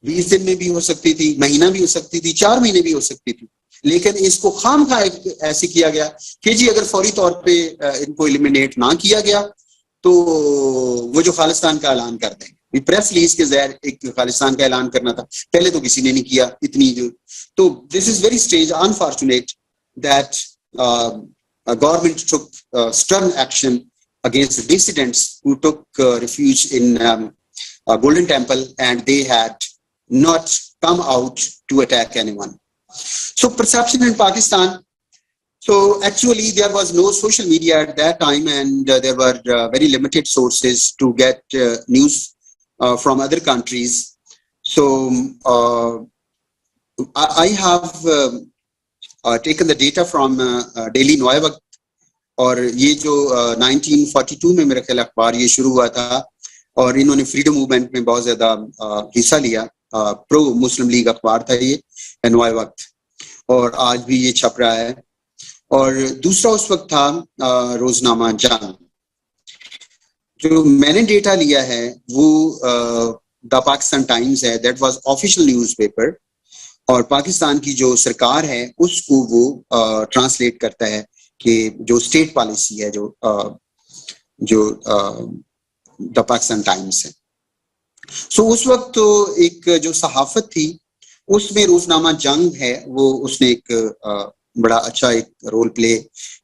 20 दिन में भी हो सकती थी, महीना भी हो सकती थी, 4 महीने भी हो सकती थी, लेकिन इसको खामखा ऐसे किया गया कि जी अगर फौरी तौर पे इनको एलिमिनेट ना किया गया तो वो जो खालिस्तान का ऐलान कर देंगे। प्रेस रिलीज के जहर एक खालिस्तान का ऐलान करना था, पहले तो किसी ने नहीं किया इतनी जो। तो this is very strange, unfortunate that government took stern action against dissidents who took refuge in Golden Temple, and they had not come out to attack anyone. So perception in Pakistan. So actually there was no social media at that time, and there were very limited sources to get news from other countries. So I have taken the data from Daily Noya Waqt, और ये जो 1942 में मेरा ख्याल अखबार ये शुरू हुआ था, और इन्होंने फ्रीडम मूवमेंट में बहुत ज्यादा हिस्सा लिया. प्रो मुस्लिम लीग अखबार था ये नोया वक्त, और आज भी ये छप रहा है. और दूसरा उस वक्त था रोजनामा जंग. जो मैंने डेटा लिया है वो द पाकिस्तान टाइम्स है, दैट वाज ऑफिशियल न्यूज़पेपर, और पाकिस्तान की जो सरकार है उसको वो ट्रांसलेट करता है कि जो स्टेट पॉलिसी है, जो द पाकिस्तान टाइम्स है. सो उस वक्त तो एक जो सहाफत थी उसमें रोजनामा जंग है वो उसने एक बड़ा अच्छा एक रोल प्ले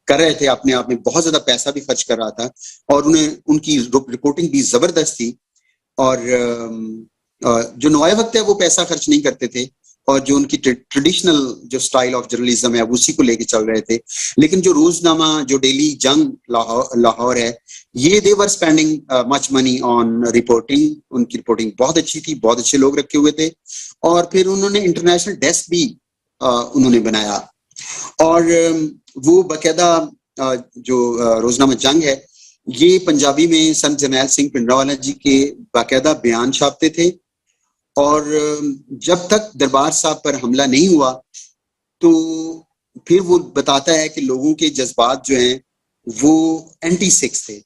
कर रहे थे. अपने आप में बहुत ज्यादा पैसा भी खर्च कर रहा था, और उनकी रिपोर्टिंग भी जबरदस्त थी. और जो नोया वक्त है वो पैसा खर्च नहीं करते थे, और जो उनकी ट्रेडिशनल जो स्टाइल ऑफ जर्नलिज्म है उसी को लेके चल रहे थे. लेकिन जो रोजनामा, जो डेली जंग लाहौर है, ये they were spending much money on reporting. उनकी रिपोर्टिंग बहुत अच्छी थी, बहुत अच्छे लोग रखे हुए थे, और फिर उन्होंने इंटरनेशनल डेस्क भी उन्होंने बनाया. और वो बाकायदा जो रोजनामा जंग है ये पंजाबी में संत जरनैल सिंह भिंडरांवाला जी के बाकायदा बयान छापते थे. और जब तक दरबार साहब पर हमला नहीं हुआ तो फिर वो बताता है कि लोगों के जज्बात जो हैं वो एंटी सिक्स थे,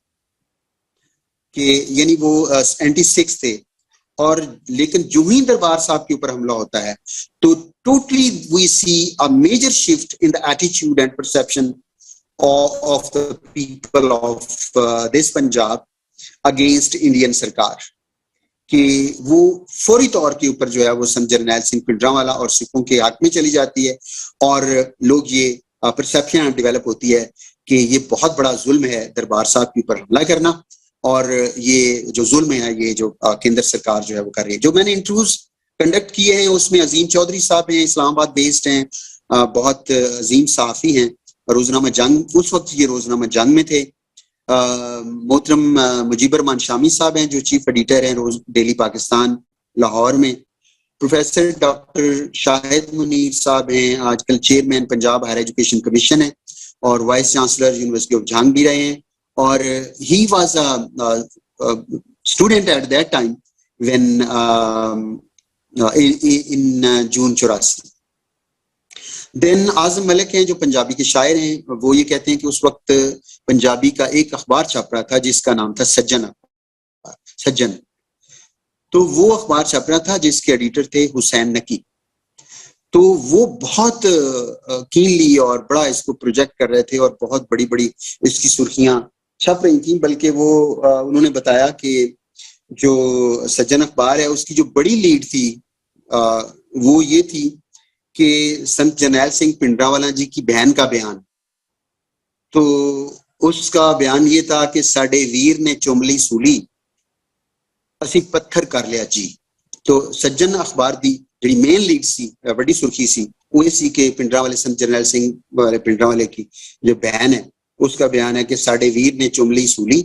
कि यानी वो एंटी सिक्स थे. और लेकिन जो ही दरबार साहब के ऊपर हमला होता है तो totally we see a major shift in the attitude and perception of the people of this Punjab against Indian sarkar, कि वो फौरी तौर के ऊपर जो है वो संत जरनैल सिंह भिंडरांवाला और सिखों के हक में चली जाती है. और लोग ये परसेप्शन डेवलप होती है कि ये बहुत बड़ा जुल्म है दरबार साहब के ऊपर हमला करना, और ये जो जुल्म है ये जो केंद्र सरकार जो है वो कर रही है. जो मैंने इंटरव्यूज कंडक्ट किए हैं उसमें अजीम चौधरी साहब हैं, इस्लामाबाद बेस्ड हैं, बहुत अजीम सहाफ़ी हैं. रोजनामा जंग, उस वक्त ये रोजनामा जंग में थे. मोहतरम मुजीबर रहमान शामी साहब हैं जो चीफ एडिटर हैं रोज डेली पाकिस्तान लाहौर में. प्रोफेसर डॉक्टर शाहिद मुनीर साहब हैं, आजकल chairman Punjab higher education commission है और vice chancellor university of Jhang भी रहे हैं. और he was a student at that time when in June 84. Then Azam Malik हैं जो पंजाबी के शायर हैं, वो ये कहते हैं कि उस वक्त पंजाबी का एक अखबार छप रहा था जिसका नाम था सज्जन. तो वो अखबार छप रहा था जिसके एडिटर थे हुसैन नकी. तो वो बहुत कीनली और बड़ा इसको प्रोजेक्ट कर रहे थे और बहुत बड़ी बड़ी इसकी सुर्खियां छप रही थी. बल्कि वो उन्होंने बताया कि जो सज्जन अखबार है उसकी जो बड़ी लीड थी वो ये थी कि संत जरनैल सिंह भिंडरांवाला जी की बहन का बयान. तो उसका बयान ये था कि साडे वीर ने चुमली सूली असी पत्थर कर लिया जी. तो सज्जन अखबार दी जी मेन लीड सी, बड़ी सुर्खी सी, वो सी के भिंडरांवाले संत जरनैल सिंह वाले भिंडरांवाले की जो बहन है उसका बयान है कि साडे वीर ने चुमली सूली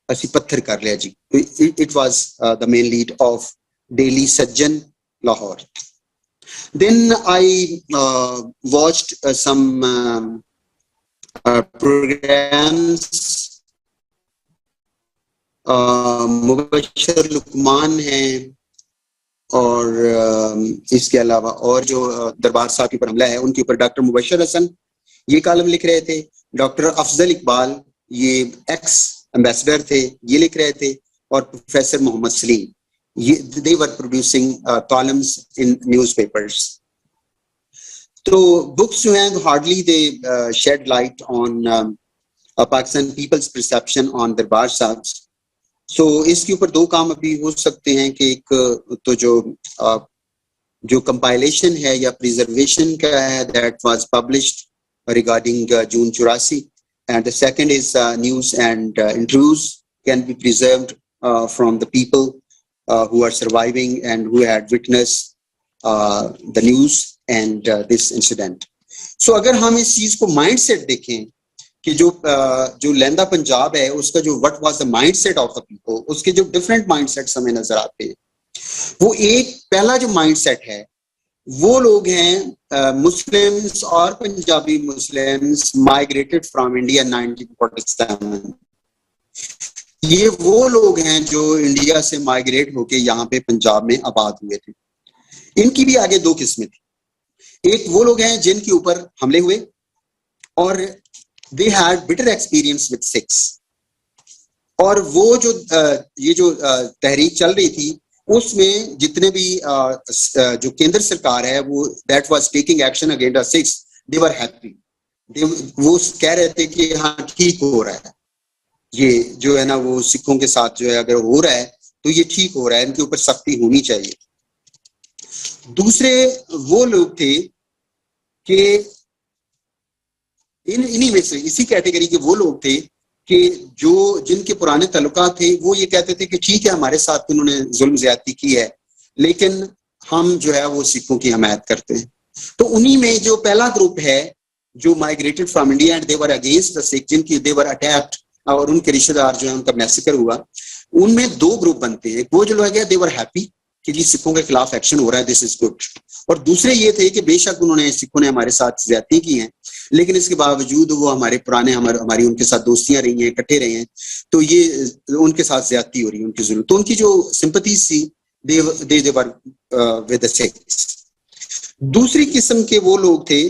असी पत्थर कर लिया जी. It was the main lead of daily Sajjan Lahore. Then I watched some programs. Mubashar Lukman है, और इसके अलावा और जो दरबार साहब के ऊपर हमला है उनके ऊपर डॉक्टर मुबशर हसन ये कॉलम लिख रहे थे. डॉक्टर अफजल इकबाल ये एक्स एम्बेसडर थे, ये लिख रहे थे. और professor Mohammad Saleem they were producing columns in newspapers. तो books जो हैं hardly they shed light on Pakistan people's perception on दरबार साहब. So इसके ऊपर दो काम अभी हो सकते हैं कि एक तो जो compilation है या preservation का है that was published regarding June 84, and the second is news and interviews can be preserved from the people who are surviving and who had witnessed the news and this incident. So अगर हम इस चीज को mind set देखें कि जो लैंदा पंजाब है उसका जो what was the mind set of the people, उसके जो डिफरेंट माइंड सेट्स हमें नजर आते हैं. वो एक पहला जो माइंड सेट है वो लोग हैं मुस्लिम्स और Punjabi Muslims migrated from India 1947. ये वो लोग हैं जो इंडिया से माइग्रेट होके यहाँ पे पंजाब में आबाद हुए थे. इनकी भी आगे दो किस्में थी. एक वो लोग हैं जिनके ऊपर हमले हुए और they had bitter experience with six. और वो जो ये जो तहरीक चल रही थी उसमें जितने भी जो केंद्र सरकार है वो that was taking action against six, they were happy. वो कह रहे थे कि हाँ ठीक हो रहा है, ये जो है ना वो सिखों के साथ जो है अगर हो रहा है तो ये ठीक हो रहा है, इनके ऊपर सख्ती होनी चाहिए. दूसरे वो लोग थे कि इन्हीं में से इसी कैटेगरी के वो लोग थे कि जो जिनके पुराने ताल्लुकात थे वो ये कहते थे कि ठीक है हमारे साथ उन्होंने जुल्म ज्यादती की है लेकिन हम जो है वो सिखों की हमायत करते हैं. तो उन्हीं में जो पहला ग्रुप है जो migrated from India and they were against the Sikh, जिनकी दे वर अटैक्ड और उनके रिश्तेदार जो है उनका मैसेकर हुआ, उनमें दो ग्रुप बनते हैं. वो जो लोग हैं दे वर हैप्पी कि जी सिखों के खिलाफ एक्शन हो रहा है, दिस इज गुड. और दूसरे ये थे कि बेशक उन्होंने सिखों ने हमारे साथ ज्यादती की हैं लेकिन इसके बावजूद वो हमारे पुराने हमारी उनके साथ दोस्तियां रही हैं, इकट्ठे रहे हैं, तो ये उनके साथ ज्यादती हो रही है, उनकी जुल्म. तो उनकी जो सिंपथीज थी दे वर विद द सिक्स. दूसरी किस्म के वो लोग थे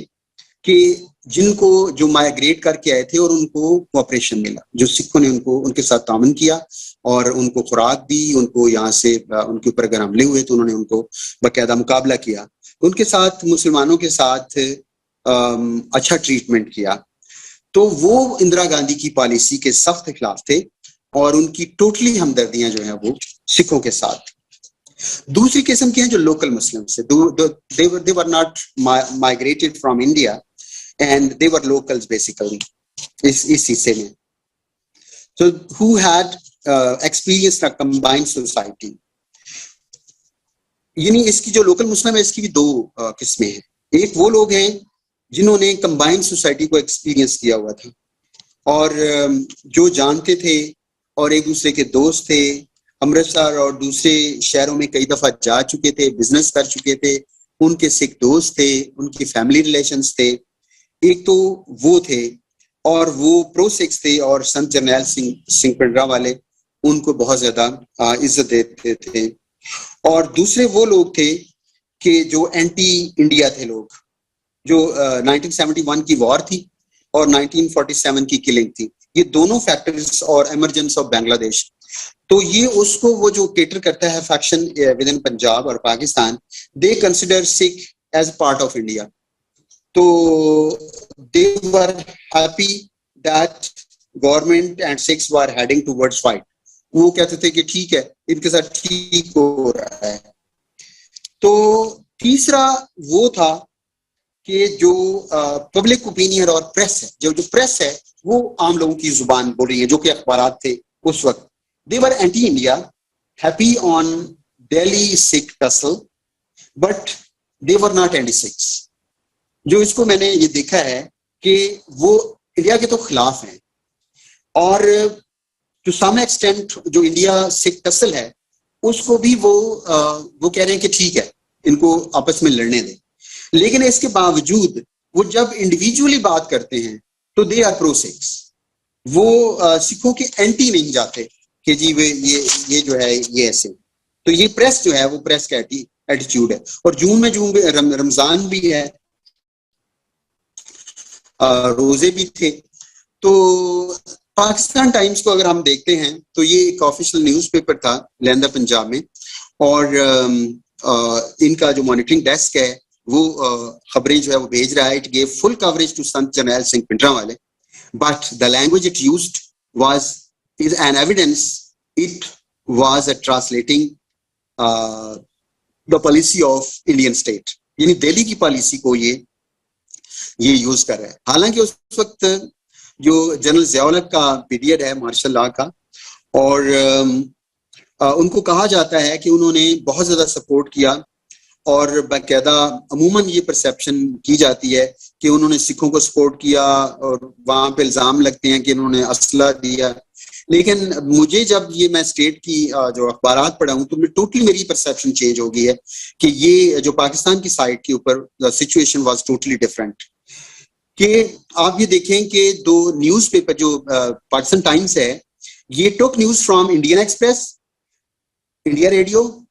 कि जिनको जो माइग्रेट करके आए थे और उनको कोऑपरेशन मिला, जो सिखों ने उनको उनके साथ तामन किया और उनको खुराक दी, उनको यहाँ से उनके ऊपर अगर हमले हुए तो उन्होंने उनको बाकायदा मुकाबला किया, उनके साथ मुसलमानों के साथ अच्छा ट्रीटमेंट किया. तो वो इंदिरा गांधी की पॉलिसी के सख्त खिलाफ थे और उनकी टोटली हमदर्दियां जो है वो सिखों के साथ. दूसरी किस्म के हैं जो लोकल मुस्लिम्स थे, they were not migrated from India and they were locals basically इस हिस्से में. So who had experienced a combined society. यानी इसकी जो लोकल मुस्लिम है इसकी भी दो किस्में हैं. एक वो लोग हैं जिन्होंने कंबाइंड सोसाइटी को एक्सपीरियंस किया हुआ था और जो जानते थे और एक दूसरे के दोस्त थे, अमृतसर और दूसरे शहरों में कई दफा जा चुके थे, बिजनेस कर चुके थे, उनके सिख दोस्त थे, उनकी फैमिली रिलेशंस थे. एक तो वो थे और वो प्रो सिक्स थे और संत जरनैल सिंह पिंडरा वाले उनको बहुत ज्यादा इज्जत देते थे. और दूसरे वो लोग थे कि जो एंटी इंडिया थे लोग, जो 1971 की वॉर थी और 1947 की किलिंग थी, ये दोनों फैक्टर्स और इमरजेंस ऑफ बांग्लादेश, तो ये उसको वो जो केटर करता है फैक्शन विद इन पंजाब और Pakistan, they consider Sikh as part of India. तो they were happy that government and Sikhs were heading towards fight. वो कहते थे कि ठीक है इनके साथ ठीक हो रहा है. तो तीसरा वो था कि जो पब्लिक ओपिनियन और प्रेस है, जो प्रेस है वो आम लोगों की जुबान बोल रही है, जो कि अखबारात थे उस वक्त, they were anti India, happy on Delhi Sikh tussle, but they were not anti Sikhs. जो इसको मैंने ये देखा है कि वो इंडिया के तो खिलाफ हैं और टू सम एक्सटेंट जो इंडिया सिख टसल है उसको भी वो कह रहे हैं कि ठीक है इनको आपस में लड़ने दें. लेकिन इसके बावजूद वो जब इंडिविजुअली बात करते हैं तो दे आर प्रो सिक्स. वो सिखों के एंटी नहीं जाते कि जी वे ये जो है ये ऐसे. तो ये प्रेस जो है वो प्रेस का एटीट्यूड है. और जून में रमजान भी है, रोजे भी थे. तो पाकिस्तान टाइम्स को अगर हम देखते हैं तो ये एक ऑफिशियल न्यूज़पेपर था लैंदा पंजाब में और इनका जो मॉनिटरिंग डेस्क है वो खबरें जो है वो भेज रहा है. It gave full coverage to Sant Jarnail Singh पिंडरा वाले, but the language it used is an evidence it was translating the policy of Indian state. यानी दिल्ली की पॉलिसी को ये यूज कर रहा है. हालांकि उस वक्त जो जनरल ज़िया-उल-हक का पीरियड है मार्शल लॉ का, और उनको कहा जाता है कि उन्होंने बहुत ज्यादा सपोर्ट किया और बाकायदा अमूमन ये परसेप्शन की जाती है कि उन्होंने सिखों को सपोर्ट किया और वहां पे इल्जाम लगते हैं कि उन्होंने असला दिया। लेकिन मुझे जब ये मैं स्टेट की जो अखबारात पढ़ा हूं तो मैं टोटली मेरी परसेप्शन चेंज हो गई है कि ये जो पाकिस्तान की साइड के ऊपर सिचुएशन वाज टोटली डिफरेंट। कि आप ये देखें कि दो न्यूज़पेपर जो पाकिस्तान टाइम्स है, ये took news from Indian Express, India radio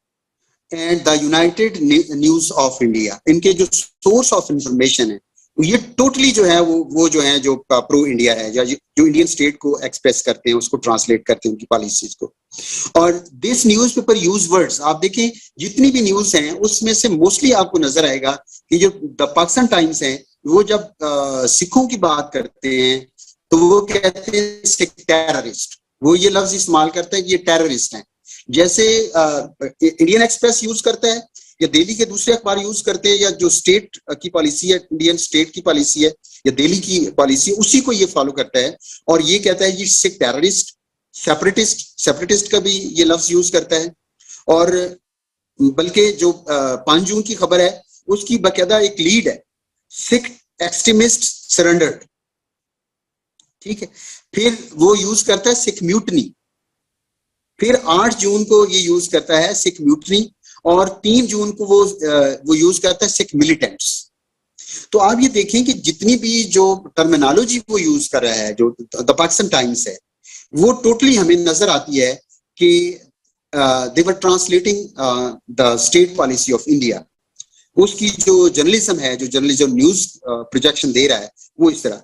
and the United News of India. इनके जो सोर्स ऑफ इंफॉर्मेशन है ये टोटली जो है वो जो है जो प्रो इंडिया है, या जो इंडियन स्टेट को एक्सप्रेस करते हैं, उसको ट्रांसलेट करते हैं उनकी पॉलिसीज को। और this news paper use words, आप देखें जितनी भी न्यूज हैं उसमें से मोस्टली आपको नजर आएगा कि जो द पाकिस्तान टाइम्स है वो जब सिखों की बात करते हैं तो वो कहते हैं सिख टेररिस्ट, वो ये लफ्ज इस्तेमाल करते हैं कि ये टेररिस्ट हैं। जैसे इंडियन एक्सप्रेस यूज करता है या दिल्ली के दूसरे अखबार यूज करते हैं, या जो स्टेट की पॉलिसी है, इंडियन स्टेट की पॉलिसी है या दिल्ली की पॉलिसी है, उसी को ये फॉलो करता है और ये कहता है ये सिख टेररिस्ट, सेपरेटिस्ट का भी ये लफ्ज यूज करता है। और बल्कि जो 5 जून की खबर है उसकी बाकायदा एक लीड है, सिख एक्सट्रीमिस्ट सरेंडर्ड, ठीक है। फिर वो यूज करता है सिख म्यूटनी, फिर 8 जून को ये यूज करता है सिख म्यूटनी, और 3 जून को वो यूज करता है सिख मिलिटेंट्स। तो आप ये देखें कि जितनी भी जो टर्मिनोलॉजी वो यूज कर रहा है जो द पाकिस्तान टाइम्स है, वो टोटली हमें नजर आती है कि they were translating the state policy of India. उसकी जो जर्नलिज्म है, जो जर्नलिज्म न्यूज प्रोजेक्शन दे रहा है वो इस तरह,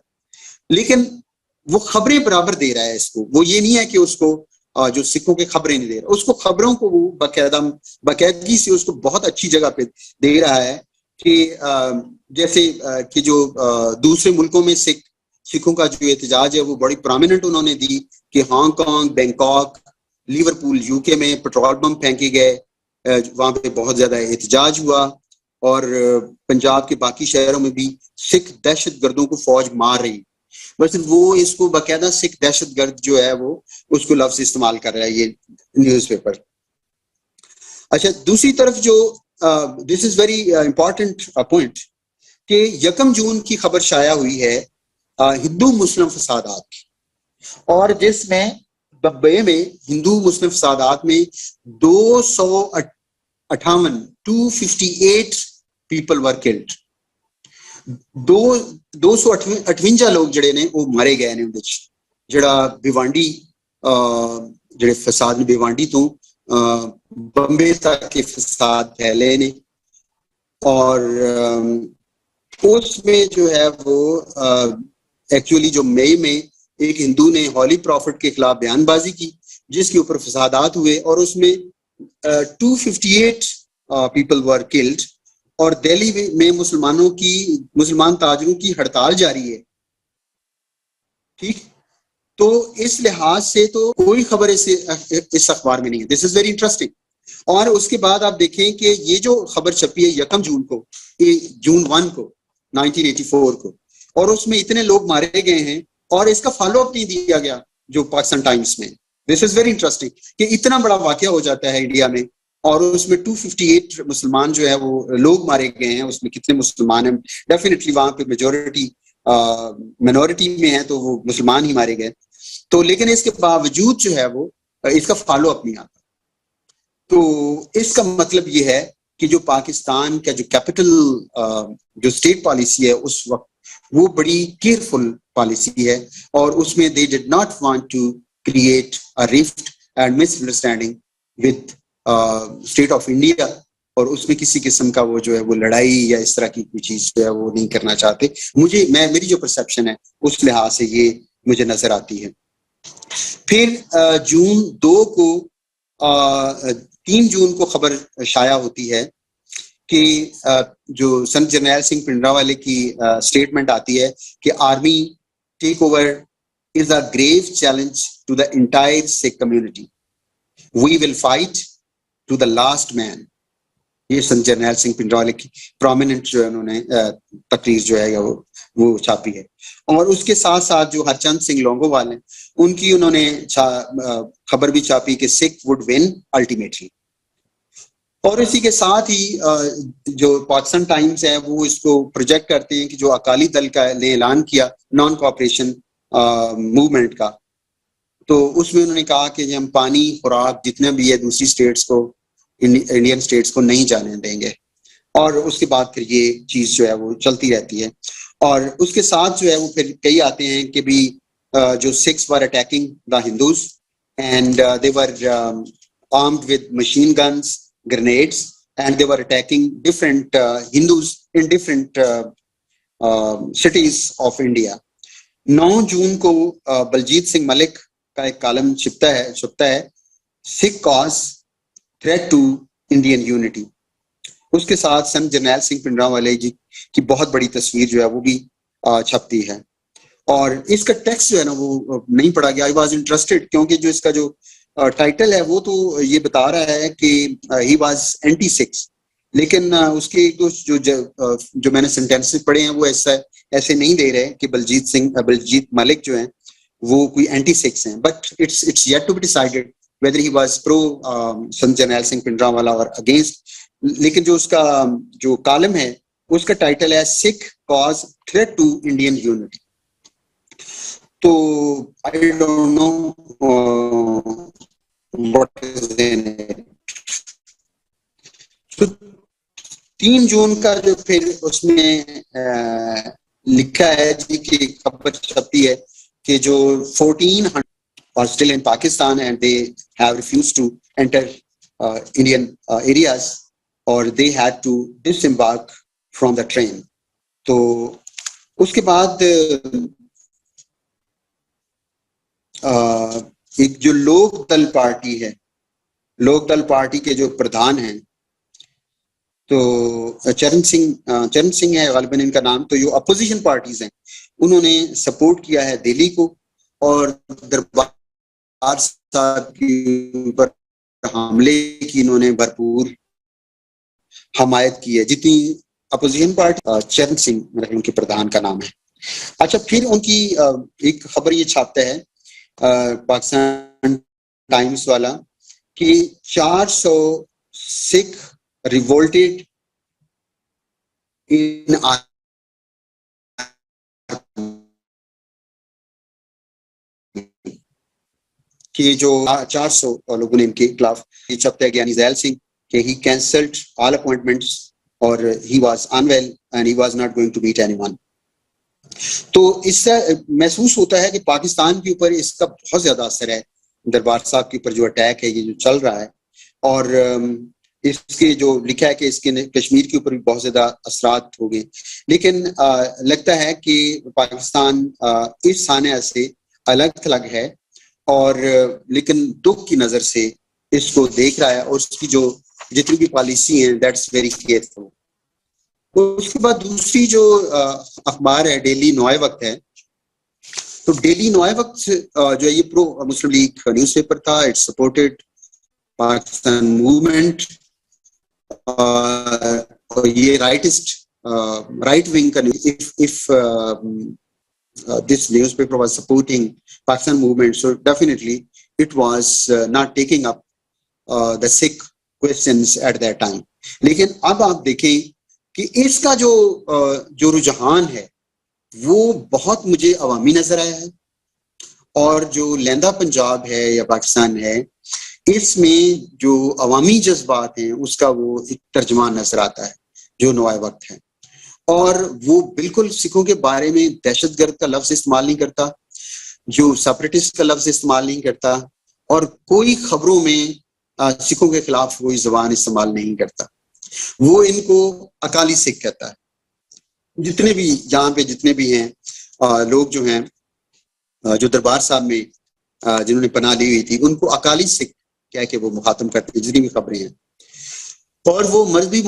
लेकिन वो खबरें बराबर दे रहा है इसको। वो ये नहीं है कि उसको जो सिखों के खबरें नहीं दे रहा, उसको खबरों को वो बाकायदगी से उसको बहुत अच्छी जगह पे दे रहा है। कि जैसे कि जो दूसरे मुल्कों में सिखों का जो एहतजाज है वो बड़ी प्रोमिनेंट उन्होंने दी कि हांगकांग, बैंकॉक, लिवरपूल, यूके में पेट्रोल बम फेंके गए, वहां पे बहुत ज्यादा एहतजाज हुआ, और पंजाब के बाकी शहरों में भी सिख दहशतगर्दों को फौज मार रही, बस वो इसको बाकायदा सिख दहशतगर्द जो है वो उसको लफ्ज इस्तेमाल कर रहा है ये न्यूज़पेपर। अच्छा, दूसरी तरफ जो this is very important point कि 1 जून की खबर शाया हुई है हिंदू मुस्लिम फसादात की, और जिसमें बम्बई में हिंदू मुस्लिम फसादात में 258 पीपल वर किल्ड, 258 लोग जड़े ने वो मारे गए ने। जड़ा भिवांडी जड़े फसाद ने भिवांडी तो बम्बे तक के फसाद फैले ने, और उसमें जो है वो एक्चुअली जो मई में एक हिंदू ने हॉली प्रॉफिट के खिलाफ बयानबाजी की जिसके ऊपर फसादात हुए, और उसमें 258 पीपल वर किल्ड, और दिल्ली में मुसलमान ताजरों की हड़ताल जारी है, ठीक। तो इस लिहाज से तो कोई खबर इस अखबार में नहीं है। This is very interesting. और उसके बाद आप देखें कि ये जो खबर छपी है 1 जून को, जून 1 को 1984 को, और उसमें इतने लोग मारे गए हैं और इसका फॉलो अप नहीं दिया गया जो पाकिस्तान टाइम्स में। दिस इज वेरी इंटरेस्टिंग कि इतना बड़ा वाकया हो जाता है इंडिया में और उसमें 258 मुसलमान जो है वो लोग मारे गए हैं। उसमें कितने मुसलमान हैं? डेफिनेटली वहां पे मेजोरिटी मिनोरिटी में है तो वो मुसलमान ही मारे गए। तो लेकिन इसके बावजूद जो है वो इसका फॉलो अप नहीं आता। तो इसका मतलब ये है कि जो पाकिस्तान का जो कैपिटल जो स्टेट पॉलिसी है उस वक्त वो बड़ी केयरफुल पॉलिसी है, और उसमें they did not want to create a rift and misunderstanding with state of India, और उसमें किसी किस्म का वो जो है वो लड़ाई या इस तरह की कोई चीज जो है वो नहीं करना चाहते। मेरी जो परसेप्शन है उस लिहाज से ये मुझे नजर आती है। फिर जून 2 को 3 जून को खबर शाया होती है कि जो संत जरनैल सिंह भिंडरांवाले की स्टेटमेंट आती है कि army take over is a grave challenge to the entire Sikh community, we will fight to the last man. ये संत जरनैल सिंह भिंडरांवाले की प्रोमिनेंट जो है उन्होंने तकरीर जो है वो छापी है। और उसके साथ साथ जो हरचंद सिंह लोंगोवाल हैं उनकी उन्होंने खबर भी छापी कि सिख वुड विन अल्टीमेटली। और इसी के साथ ही जो पाकिस्तान टाइम्स है वो इसको प्रोजेक्ट करते हैं कि जो अकाली दल का ने ऐलान किया नॉन कॉपरेशन मूवमेंट का, तो उसमें उन्होंने कहा कि हम पानी खुराक जितने भी है दूसरी स्टेट्स को, इंडियन स्टेट्स को नहीं जाने देंगे। और उसके बाद फिर ये चीज जो है वो चलती रहती है। और उसके साथ जो है वो फिर कई आते हैं कि भी जो six were attacking the Hindus and they were armed with machine guns, grenades, and they were attacking different Hindus in different cities of India. 9 जून को बलजीत सिंह मलिक का एक कॉलम छपता है Sikh cause threat to Indian unity. उसके साथ संत जरनैल सिंह भिंडरांवाले जी की बहुत बड़ी तस्वीर जो है वो भी छपती है। और इसका टेक्स्ट जो है ना वो नहीं पढ़ा गया। आई वॉज इंटरेस्टेड क्योंकि जो इसका जो टाइटल है वो तो ये बता रहा है कि ही वाज एंटी सिक्स, लेकिन उसके एक दो जो मैंने सेंटेंसेस पढ़े हैं वो ऐसे नहीं दे रहे कि बलजीत मलिक जो है वो कोई एंटी सिक्स हैं, but it's yet to be decided whether he was pro Sant Jarnail Singh Bhindranwala और अगेंस्ट। लेकिन जो उसका जो कॉलम है उसका टाइटल है Sikh cause threat to Indian unity. तो I don't know what is in it. तो 3 जून का जो फिर उसमें लिखा है जी की खबर छपती है कि जो 1400 are still in Pakistan and they have refused to enter Indian areas or they had to disembark from the train. तो उसके बाद एक जो लोक दल पार्टी है, लोक दल पार्टी के जो प्रधान हैं तो चरण सिंह है गालिबन इनका नाम। तो जो अपोजिशन पार्टीज हैं उन्होंने सपोर्ट किया है दिल्ली को और दरबार साहब के ऊपर हमले की इन्होंने भरपूर हमायत की है। जितनी अपोजिशन पार्टी चरण सिंह उनके प्रधान का नाम है। अच्छा, फिर उनकी एक खबर ये छापता है पाकिस्तान टाइम्स वाला कि 400 सिख रिवोल्टेड इन कि जो 400 लोगों ने इनके खिलाफ ये छपता है ज्ञानी जैल सिंह कि ही कैंसल्ड ऑल अपॉइंटमेंट्स और he was unwell and he was not going to meet anyone. तो इससे महसूस होता है कि पाकिस्तान के ऊपर इसका बहुत ज्यादा असर है। दरबार साहब के ऊपर जो अटैक है ये जो चल रहा है और इसके जो लिखा है कि इसके कश्मीर के ऊपर भी बहुत ज्यादा असरात हो गए। लेकिन लगता है कि पाकिस्तान इस सानिया से अलग थलग है और लेकिन दुख की नजर से इसको देख रहा है और उसकी जो जितनी भी पॉलिसी है दैट्स वेरी केयरफुल। उसके बाद दूसरी जो अखबार है डेली नौए वक्त है। तो डेली नौए वक्त जो है ये प्रो मुस्लिम लीग न्यूज़पेपर था। इट सपोर्टेड पाकिस्तान मूवमेंट और ये राइट विंग का if this newspaper was supporting Pakistan movement, so definitely it was not taking up the Sikh questions at that time. लेकिन अब आप देखें कि इसका जो रुझान है वो बहुत मुझे अवामी नजर आया है और जो लैंदा पंजाब है या पाकिस्तान है इसमें जो अवामी जज्बात हैं उसका वो एक तर्जमान नजर आता है जो नौए वक्त है। और वो बिल्कुल सिखों के बारे में दहशतगर्द का लफ्ज इस्तेमाल नहीं करता, जो सेपरेटिस्ट का लफ्ज इस्तेमाल नहीं करता और कोई खबरों में सिखों के खिलाफ कोई जुबान इस्तेमाल नहीं करता। वो इनको अकाली सिख कहता है। जितने भी यहाँ पे जितने भी हैं लोग जो हैं जो दरबार साहब में जिन्होंने पनाह ली हुई थी उनको अकाली सिख कह के वो मुखातम करते हैं जितनी भी खबरें हैं। और वो मजहबी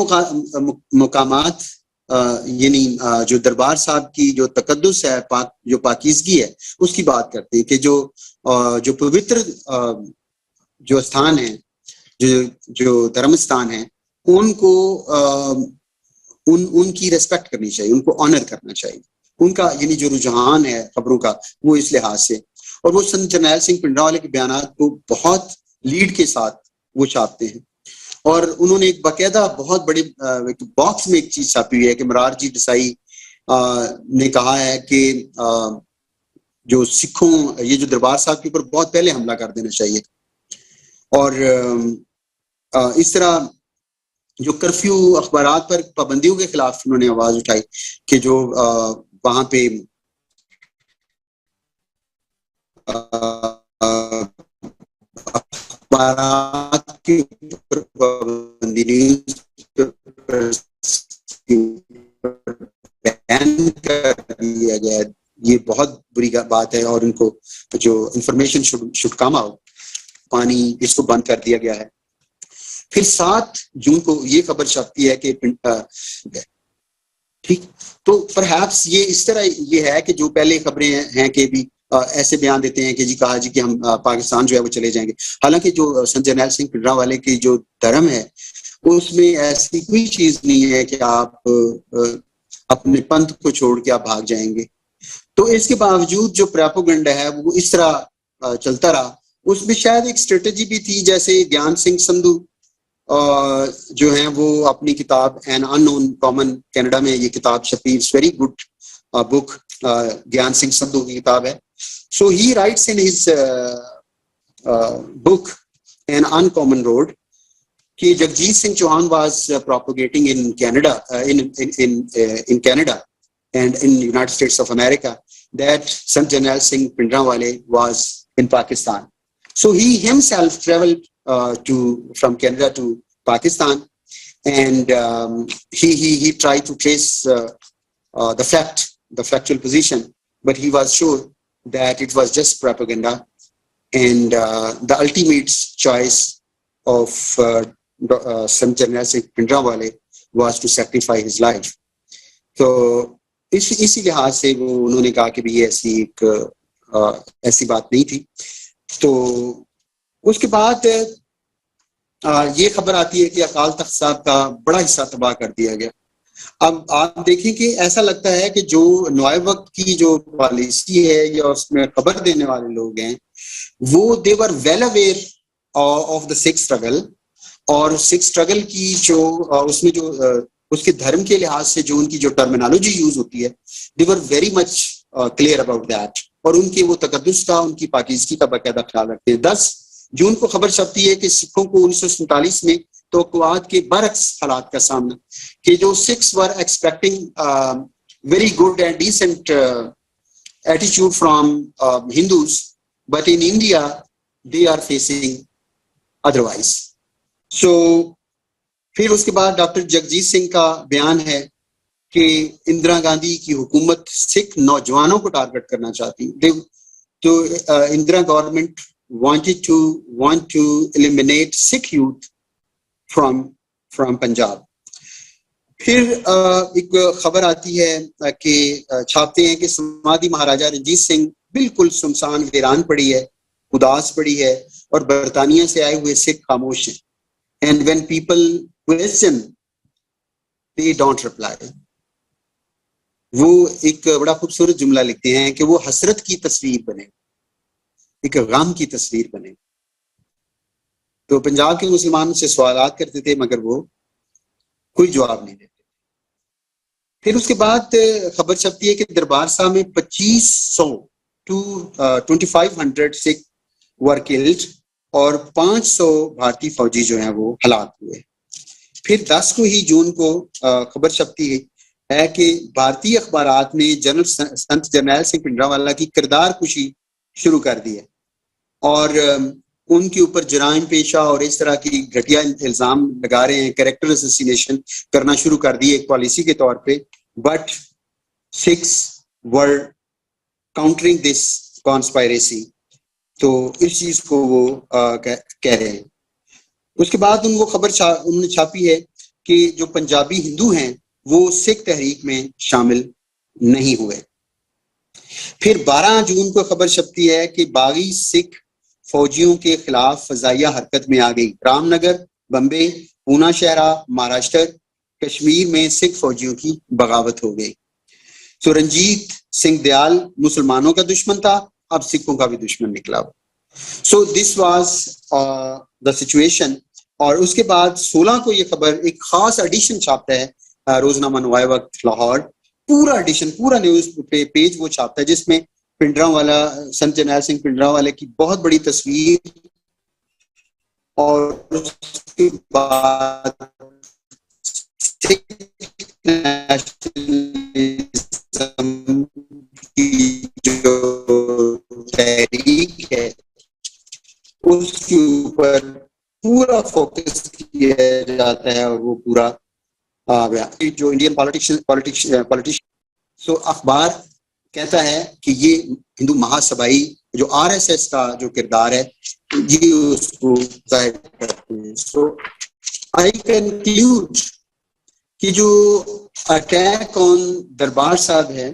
मुकामात यानी जो दरबार साहब की जो तकद्दुस है जो पाकीज़गी है उसकी बात करते हैं कि जो पवित्र जो स्थान है जो धर्म स्थान है उनको उनकी रेस्पेक्ट करनी चाहिए, उनको ऑनर करना चाहिए। उनका यानी जो रुझान है खबरों का वो इस लिहाज से। और वो संत जरनैल सिंह भिंडरांवाले के बयानात को बहुत लीड के साथ वो छापते हैं। और उन्होंने एक बाकायदा बहुत बड़े बॉक्स में एक चीज छापी हुई है कि मोरारजी देसाई ने कहा है कि जो सिखों, ये जो दरबार साहब के ऊपर बहुत पहले हमला कर देना चाहिए। और इस तरह जो कर्फ्यू, अखबारात पर पाबंदियों के खिलाफ उन्होंने आवाज उठाई कि जो वहां पे अखबारात के ऊपर पाबंदी, न्यूज बैन कर दिया गया, ये बहुत बुरी बात है। और उनको जो इंफॉर्मेशन शुड कम आउट, पानी, इसको बंद कर दिया गया है। फिर 7 जून को ये खबर छपती है कि ठीक, तो परहैप्स ये इस तरह ये है कि जो पहले खबरें हैं कि भी ऐसे बयान देते हैं कि जी कहा जी कि हम पाकिस्तान जो है वो चले जाएंगे। हालांकि जो संत जरनैल सिंह भिंडरांवाले की जो धर्म है उसमें ऐसी कोई चीज नहीं है कि आप अपने पंथ को छोड़ के आप भाग जाएंगे। तो इसके बावजूद जो प्रोपेगेंडा है वो इस तरह चलता रहा। उसमें शायद एक स्ट्रेटेजी भी थी, जैसे ज्ञान सिंह संधू जो है वो अपनी किताब एन अननोन कॉमन, कनाडा में ये किताब छपी, इट्स वेरी गुड बुक, ज्ञान सिंह संधू की किताब है। So he writes in his book an uncommon road कि Jagjit Singh Chauhan was propagating in Canada, in Canada and in United States of America, that Sant Jarnail Singh Bhindranwale was in Pakistan. So he himself traveled from Canada to Pakistan, and he tried to trace the factual position, but he was sure that it was just propaganda, and the ultimate choice of Sant Jarnail Singh Bhindranwale was to sacrifice his life. तो इसी लिहाज से वो उन्होंने कहा कि ये ऐसी बात नहीं थी। तो उसके बाद ये खबर आती है कि अकाल तख्त साहब का बड़ा हिस्सा तबाह कर दिया गया। अब आप देखें कि ऐसा लगता है कि जो नए वक्त की जो पॉलिसी है या उसमें खबर देने वाले लोग हैं वो they were well aware of the Sikh struggle, और सिख स्ट्रगल की जो उसमें जो उसके धर्म के लिहाज से जो उनकी जो टर्मिनोलॉजी यूज होती है, they were very much clear about that, और उनके वो तकद्दुस का, उनकी पाकीज़गी का बाकायदा ख्याल रखते हैं। 10 जून को खबर छपती है कि सिखों को 1947 में तवक्कुआत के बरक्स हालात का सामना, कि जो Sikhs were expecting very good and decent attitude from Hindus, but in India they are facing otherwise. So फिर उसके बाद डॉक्टर जगजीत सिंह का बयान है कि इंदिरा गांधी की हुकूमत सिख नौजवानों को टारगेट करना चाहती। तो Indira government want to eliminate Sikh youth from Punjab. फिर एक खबर आती है कि छापते हैं कि समाधि महाराजा रंजीत सिंह बिल्कुल सुनसान वीरान पड़ी है, उदास पड़ी है, और बरतानिया से आए हुए सिख खामोश हैं। And when people question, they don't reply. वो एक बड़ा खूबसूरत जुमला लिखते हैं कि वो हसरत की तस्वीर बने, एक गम की तस्वीर बने। तो पंजाब के मुसलमान से सवालात करते थे मगर वो कोई जवाब नहीं देते। फिर उसके बाद खबर छपती है कि दरबार साहब में 2500 to 2500 सिख वर किल्ड और 500 भारतीय फौजी जो हैं वो हलाक हुए। फिर 10 को ही जून को खबर छपती है कि भारतीय अखबारात ने जनरल संत जरनैल सिंह भिंडरांवाला की किरदार कुशी शुरू कर दी है, और उनके ऊपर जराइम पेशा और इस तरह की घटिया इल्जाम लगा रहे हैं, कैरेक्टर असोसिएशन करना शुरू कर दी एक पॉलिसी के तौर पे। But six were countering this conspiracy, तो इस चीज को वो कह रहे हैं। उसके बाद उनको खबर उन्होंने छापी है कि जो पंजाबी हिंदू हैं वो सिख तहरीक में शामिल नहीं हुए। फिर 12 जून को खबर छपती है कि बागी सिख फौजियों के खिलाफ फजाइया हरकत में आ गई। रामनगर, बम्बे, पूना शहरा, महाराष्ट्र, कश्मीर में सिख फौजियों की बगावत हो गई। तो रंजीत सिंह दयाल मुसलमानों का दुश्मन था, अब सिखों का भी दुश्मन निकला। So this was the situation और उसके बाद 16 को ये खबर एक खास एडिशन छापता है रोजनामा नवाए वक्त लाहौर, पूरा एडिशन, पूरा न्यूज पेज वो छापता है, जिसमें पिंडरावाला, संत जरनैल सिंह पिंडरावाले की बहुत बड़ी तस्वीर, और उसके बाद की जो तहरीक है उसके ऊपर पूरा फोकस किया जाता है, और वो पूरा जो इंडियन पॉलिटिशियन सो अखबार कहता है कि ये हिंदू महासभाई जो आरएसएस का जो किरदार है ये उसको जाहिर करते हैं। सो आई कंक्लूड कि जो अटैक ऑन दरबार साहब है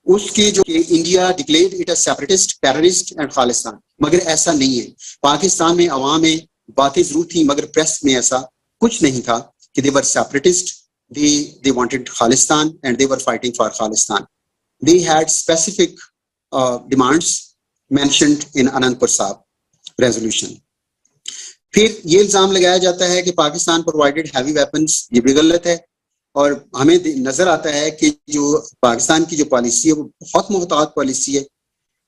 उसके जो India declared it a separatist, terrorist and Khalistan, मगर ऐसा नहीं है। पाकिस्तान में अवाम में बातें जरूर थी, मगर प्रेस में ऐसा कुछ नहीं था कि they were separatist, they wanted Khalistan and they were fighting for Khalistan. They had specific demands mentioned in Anandpur Sahib resolution. फिर ये इल्जाम लगाया जाता है कि पाकिस्तान प्रोवाइडेड हैवी वेपन्स, ये भी गलत है, और हमें नजर आता है कि जो पाकिस्तान की जो पॉलिसी है वो बहुत मोहतात पॉलिसी है,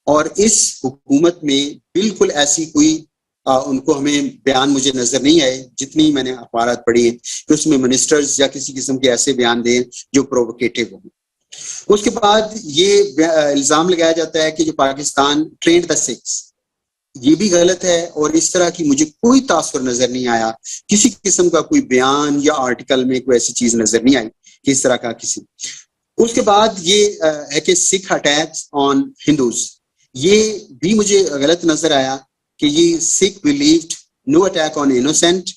और इस हुकूमत में बिल्कुल ऐसी कोई उनको हमें बयान मुझे नजर नहीं आए, जितनी मैंने अखबारात पढ़ी है कि उसमें मिनिस्टर्स या किसी किस्म के ऐसे बयान दें जो प्रोवोकेटिव हो। उसके बाद ये इल्जाम लगाया जाता है कि जो पाकिस्तान ट्रेंड द सिख्स, ये भी गलत है, और इस तरह की मुझे कोई तासुर नजर नहीं आया, किसी किस्म का कोई बयान या आर्टिकल में कोई ऐसी चीज नजर नहीं आई कि इस तरह का किसी। उसके बाद ये है कि सिख अटैक्स ऑन हिंदूज, ये भी मुझे गलत नजर आया कि ये Sikh believed no attack on innocent,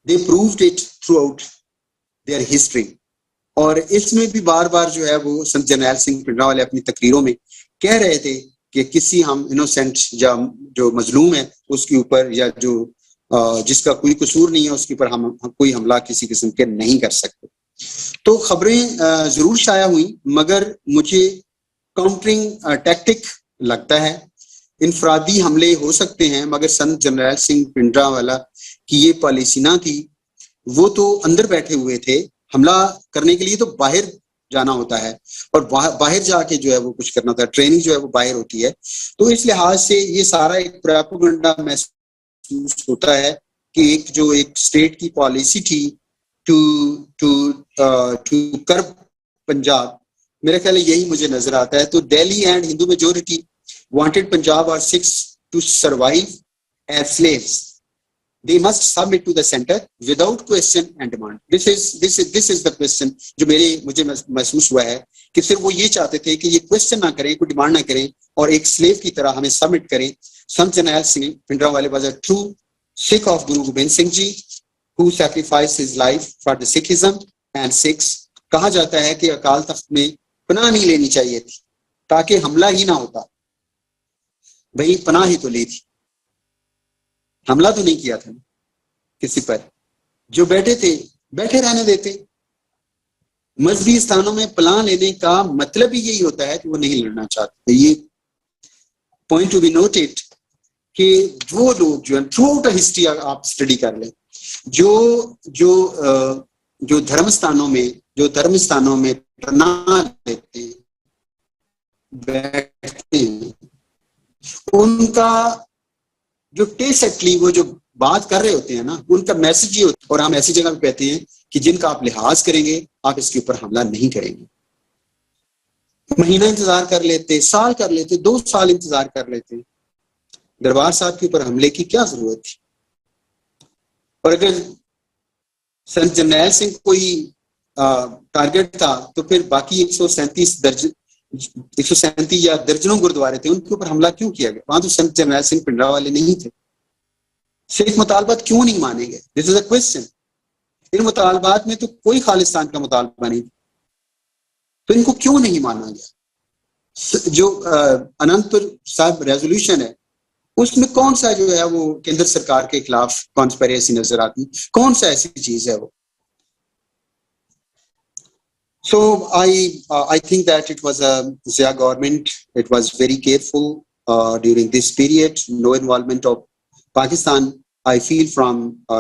they proved it throughout their history. और इसमें भी बार बार जो है वो संत जरनैल सिंह पिंडरावाले अपनी तकरीरों में कह रहे थे कि किसी हम इनोसेंट या जो मजलूम है उसके ऊपर, या जो जिसका कोई कसूर नहीं है उसके ऊपर हम कोई हमला किसी किस्म के नहीं कर सकते। तो खबरें जरूर शाया हुई, मगर मुझे काउंटरिंग टैक्टिक लगता है। इनफरादी हमले हो सकते हैं, मगर संत जरनैल सिंह पिंडरावाला की ये पॉलिसी ना थी। वो तो अंदर बैठे हुए थे, हमला करने के लिए तो बाहर जाना होता है, और बाहर जाके जो है वो कुछ करना होता है, ट्रेनिंग जो है वो बाहर होती है। तो इस लिहाज से ये सारा एक प्रोपेगेंडा महसूस होता है कि एक स्टेट की पॉलिसी थी टू कर्ब पंजाब, मेरे ख्याल यही मुझे नजर आता है। तो Delhi and Hindu majority wanted Punjab or Sikhs to survive as slaves. They must submit to the center without question and demand. This is the question जो मुझे महसूस हुआ है कि सिर्फ वो ये चाहते थे कि ये क्वेश्चन ना करें, कोई डिमांड ना करें, और एक स्लेव की तरह हमें सबमिट करें। संत Jarnail Singh पिंडरावाले was a true Sikh of Guru Gobind Singh Ji who sacrificed his life for the Sikhism and Sikhs. कहा जाता है कि अकाल तख्त में पनाह नहीं लेनी चाहिए थी ताकि हमला ही ना होता। भाई पनाह ही तो ली थी, हमला तो नहीं किया था किसी पर। जो बैठे थे बैठे रहने देते। मजहबी स्थानों में पनाह लेने का मतलब ही यही होता है कि वो नहीं लड़ना चाहते। ये पॉइंट टू बी नोटेड कि वो लोग जो है थ्रू आउट हिस्ट्री आप स्टडी कर लें, जो धर्म स्थानों में पनाह लेते बैठते हैं, उनका जो टेक्स्टली वो जो बात कर रहे होते हैं ना, उनका मैसेज ये होता है। और हम ऐसी जगह पे कहते हैं कि जिनका आप लिहाज करेंगे आप इसके ऊपर हमला नहीं करेंगे। महीना इंतजार कर लेते, साल कर लेते, 2 साल इंतजार कर लेते। दरबार साहब के ऊपर हमले की क्या जरूरत थी? और अगर संत जरनैल सिंह कोई टारगेट था तो फिर बाकी 137 या दर्जनों गुरुद्वारे थे, उनके ऊपर हमला क्यों किया गया? वहां तो संत जरनैल सिंह पिंडरावाले नहीं थे। सिख मुतालबात क्यों नहीं माने गए? This is a question. इन मुतालबात में तो कोई खालिस्तान का मुतालबा नहीं, तो इनको क्यों नहीं माना गया? जो अनंतपुर साहब रेजोल्यूशन है उसमें कौन सा जो है वो केंद्र सरकार के खिलाफ कॉन्स्पिरेसी नजर आती? कौन सा ऐसी चीज है वो? So I think that it was a Zia government. It was very careful during this period. No involvement of Pakistan I feel from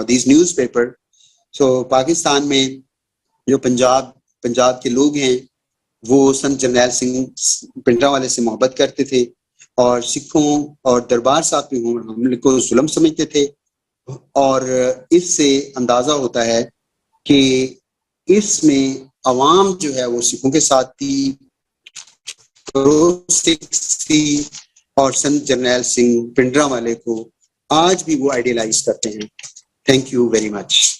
these newspaper. So Pakistan में जो पंजाब के लोग हैं वो संत जरनैल सिंह भिंडरांवाले से मोहब्बत करते थे और सिखों और दरबार साहब पे हमले को जुल्म समझते थे। और इससे अंदाजा होता है कि इसमें अवाम जो है वो सिखों के साथ थी, और संत जरनैल सिंह भिंडरांवाले को आज भी वो आइडियलाइज करते हैं। Thank you very much.